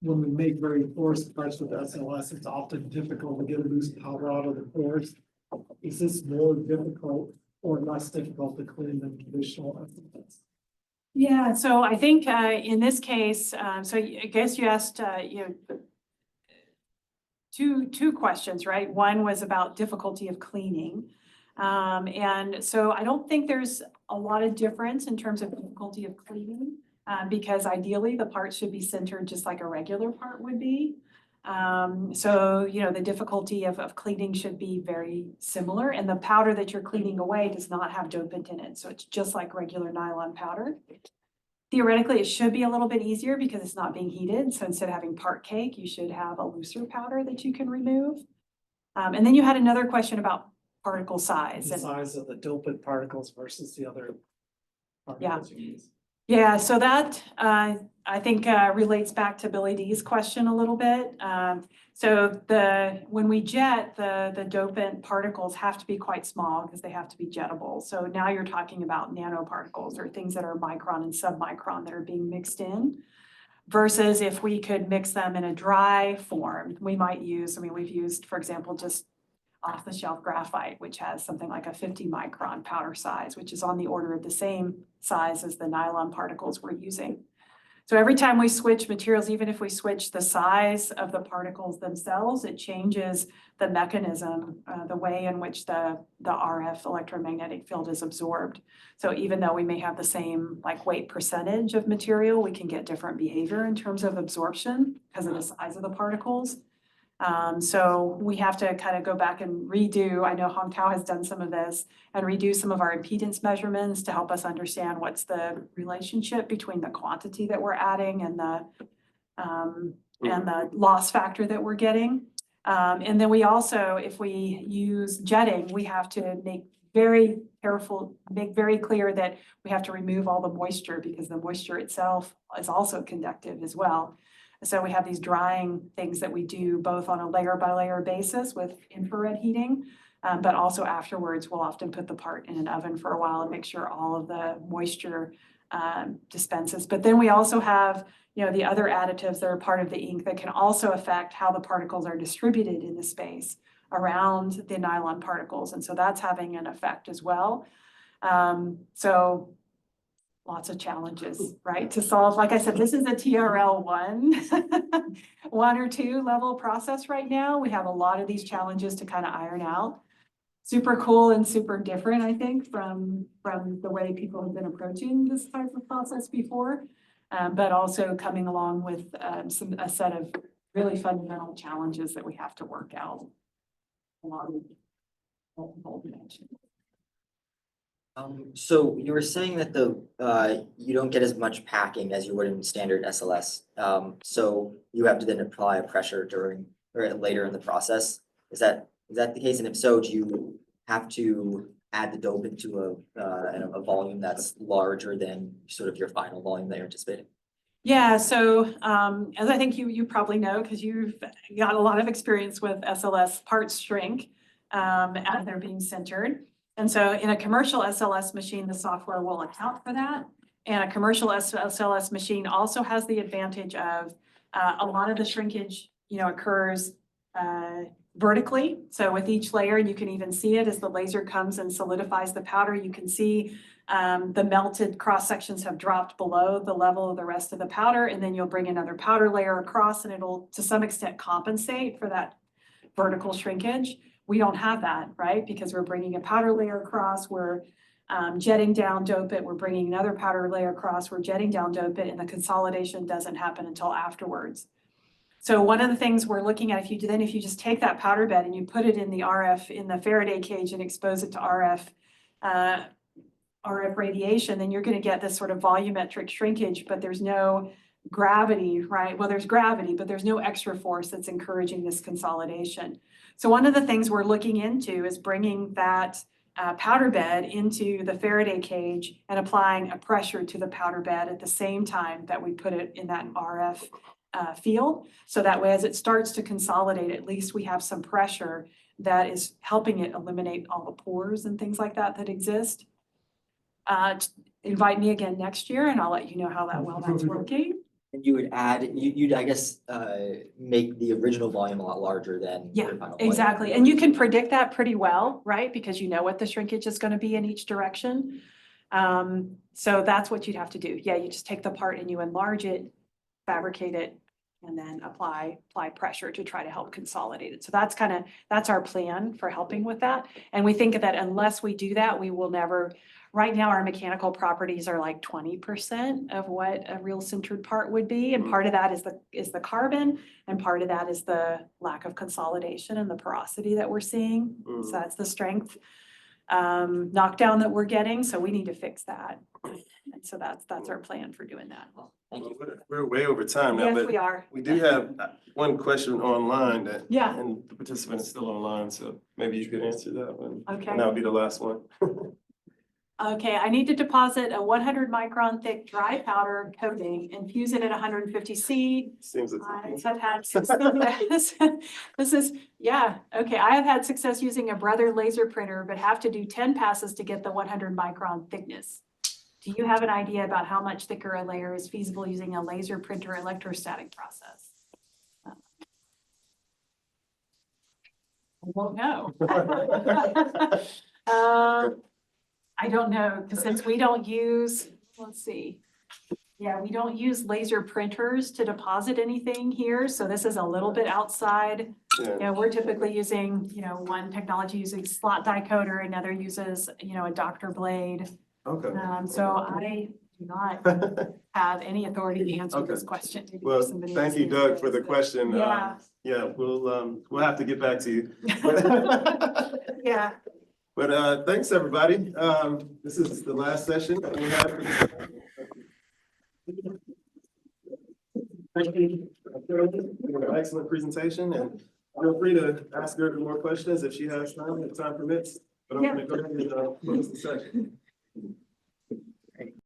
when we make very porous parts with SLS, it's often difficult to get loose powder out of the pores. Is this more difficult or less difficult to clean than traditional SLS? Yeah, so I think in this case, so I guess you asked, two questions, right? One was about difficulty of cleaning. And so I don't think there's a lot of difference in terms of difficulty of cleaning, because ideally the part should be sintered just like a regular part would be. So, the difficulty of cleaning should be very similar, and the powder that you're cleaning away does not have dopant in it. So it's just like regular nylon powder. Theoretically, it should be a little bit easier because it's not being heated. So instead of having part cake, you should have a looser powder that you can remove. And then you had another question about particle size. The size of the dopant particles versus the other particles you use. Yeah, so that I think relates back to Billy D's question a little bit. So when we jet, the dopant particles have to be quite small because they have to be jettable. So now you're talking about nanoparticles or things that are micron and submicron that are being mixed in. Versus if we could mix them in a dry form, we might use, we've used, for example, just off-the-shelf graphite, which has something like a 50 micron powder size, which is on the order of the same size as the nylon particles we're using. So every time we switch materials, even if we switch the size of the particles themselves, it changes the mechanism, the way in which the RF electromagnetic field is absorbed. So even though we may have the same weight percentage of material, we can get different behavior in terms of absorption because of the size of the particles. So we have to kind of go back and redo, I know Hong Tao has done some of this, and redo some of our impedance measurements to help us understand what's the relationship between the quantity that we're adding and the loss factor that we're getting. And then we also, if we use jetting, we have to make very clear that we have to remove all the moisture because the moisture itself is also conductive as well. So we have these drying things that we do both on a layer by layer basis with infrared heating, but also afterwards, we'll often put the part in an oven for a while and make sure all of the moisture dispenses. But then we also have, the other additives that are part of the ink that can also affect how the particles are distributed in the space around the nylon particles. And so that's having an effect as well. So lots of challenges, right, to solve. Like I said, this is a TRL 1 or 2 level process right now. We have a lot of these challenges to kind of iron out. Super cool and super different, I think, from the way people have been approaching this type of process before. But also coming along with a set of really fundamental challenges that we have to work out. A lot of multiple dimensions. So you were saying that you don't get as much packing as you would in standard SLS. So you have to then apply a pressure during or later in the process. Is that the case? And if so, do you have to add the dope into a volume that's larger than sort of your final volume that you're anticipating? Yeah, so as I think you probably know, because you've got a lot of experience with SLS parts shrink as they're being sintered. And so in a commercial SLS machine, the software will account for that. And a commercial SLS machine also has the advantage of a lot of the shrinkage, occurs vertically. So with each layer, you can even see it as the laser comes and solidifies the powder. You can see the melted cross sections have dropped below the level of the rest of the powder. And then you'll bring another powder layer across and it'll to some extent compensate for that vertical shrinkage. We don't have that, right? Because we're bringing a powder layer across, we're jetting down dope it, we're bringing another powder layer across, we're jetting down dope it, and the consolidation doesn't happen until afterwards. So one of the things we're looking at, if you just take that powder bed and you put it in the RF, in the Faraday cage and expose it to RF radiation, then you're going to get this sort of volumetric shrinkage, but there's no gravity, right? Well, there's gravity, but there's no extra force that's encouraging this consolidation. So one of the things we're looking into is bringing that powder bed into the Faraday cage and applying a pressure to the powder bed at the same time that we put it in that RF field. So that way, as it starts to consolidate, at least we have some pressure that is helping it eliminate all the pores and things like that exist. Invite me again next year and I'll let you know how that's working. And you would add, you'd, I guess, make the original volume a lot larger than Yeah, your final volume. exactly. And you can predict that pretty well, right? Because you know what the shrinkage is going to be in each direction. So that's what you'd have to do. Yeah, you just take the part and you enlarge it, fabricate it, and then apply pressure to try to help consolidate it. So that's our plan for helping with that. And we think that unless we do that, we will never. Right now, our mechanical properties are like 20% of what a real sintered part would be. And part of that is the carbon, and part of that is the lack of consolidation and the porosity that we're seeing. So that's the strength knockdown that we're getting. So we need to fix that. And so that's our plan for doing that. Thank you. We're way over time now, Yes, but we are. we do have one question online that, Yeah. and the participant is still online, so maybe you could answer that one. Okay. And that'll be the last one. Okay, I need to deposit a 100 micron thick dry powder coating, infuse it at 150 C. Seems it's. I have had success. This is, yeah, okay. I have had success using a Brother laser printer, but have to do 10 passes to get the 100 micron thickness. Do you have an idea about how much thicker a layer is feasible using a laser printer electrostatic process? I won't know. I don't know, because since we don't use, let's see. Yeah, we don't use laser printers to deposit anything here, so this is a little bit outside. Yeah. We're typically using, one technology using slot die coder, another uses, a Dr. blade. Okay. So I do not have any authority to answer this Okay. question. Maybe Well, somebody thank else you, Doug, for the does. question. Yeah. Yeah, we'll have to get back to you. Yeah. But thanks, everybody. This is the last session that we have. Thank you, Carolyn, for an excellent presentation, and feel free to ask her more questions if she has time, if time permits. But I'm gonna go ahead and close the session.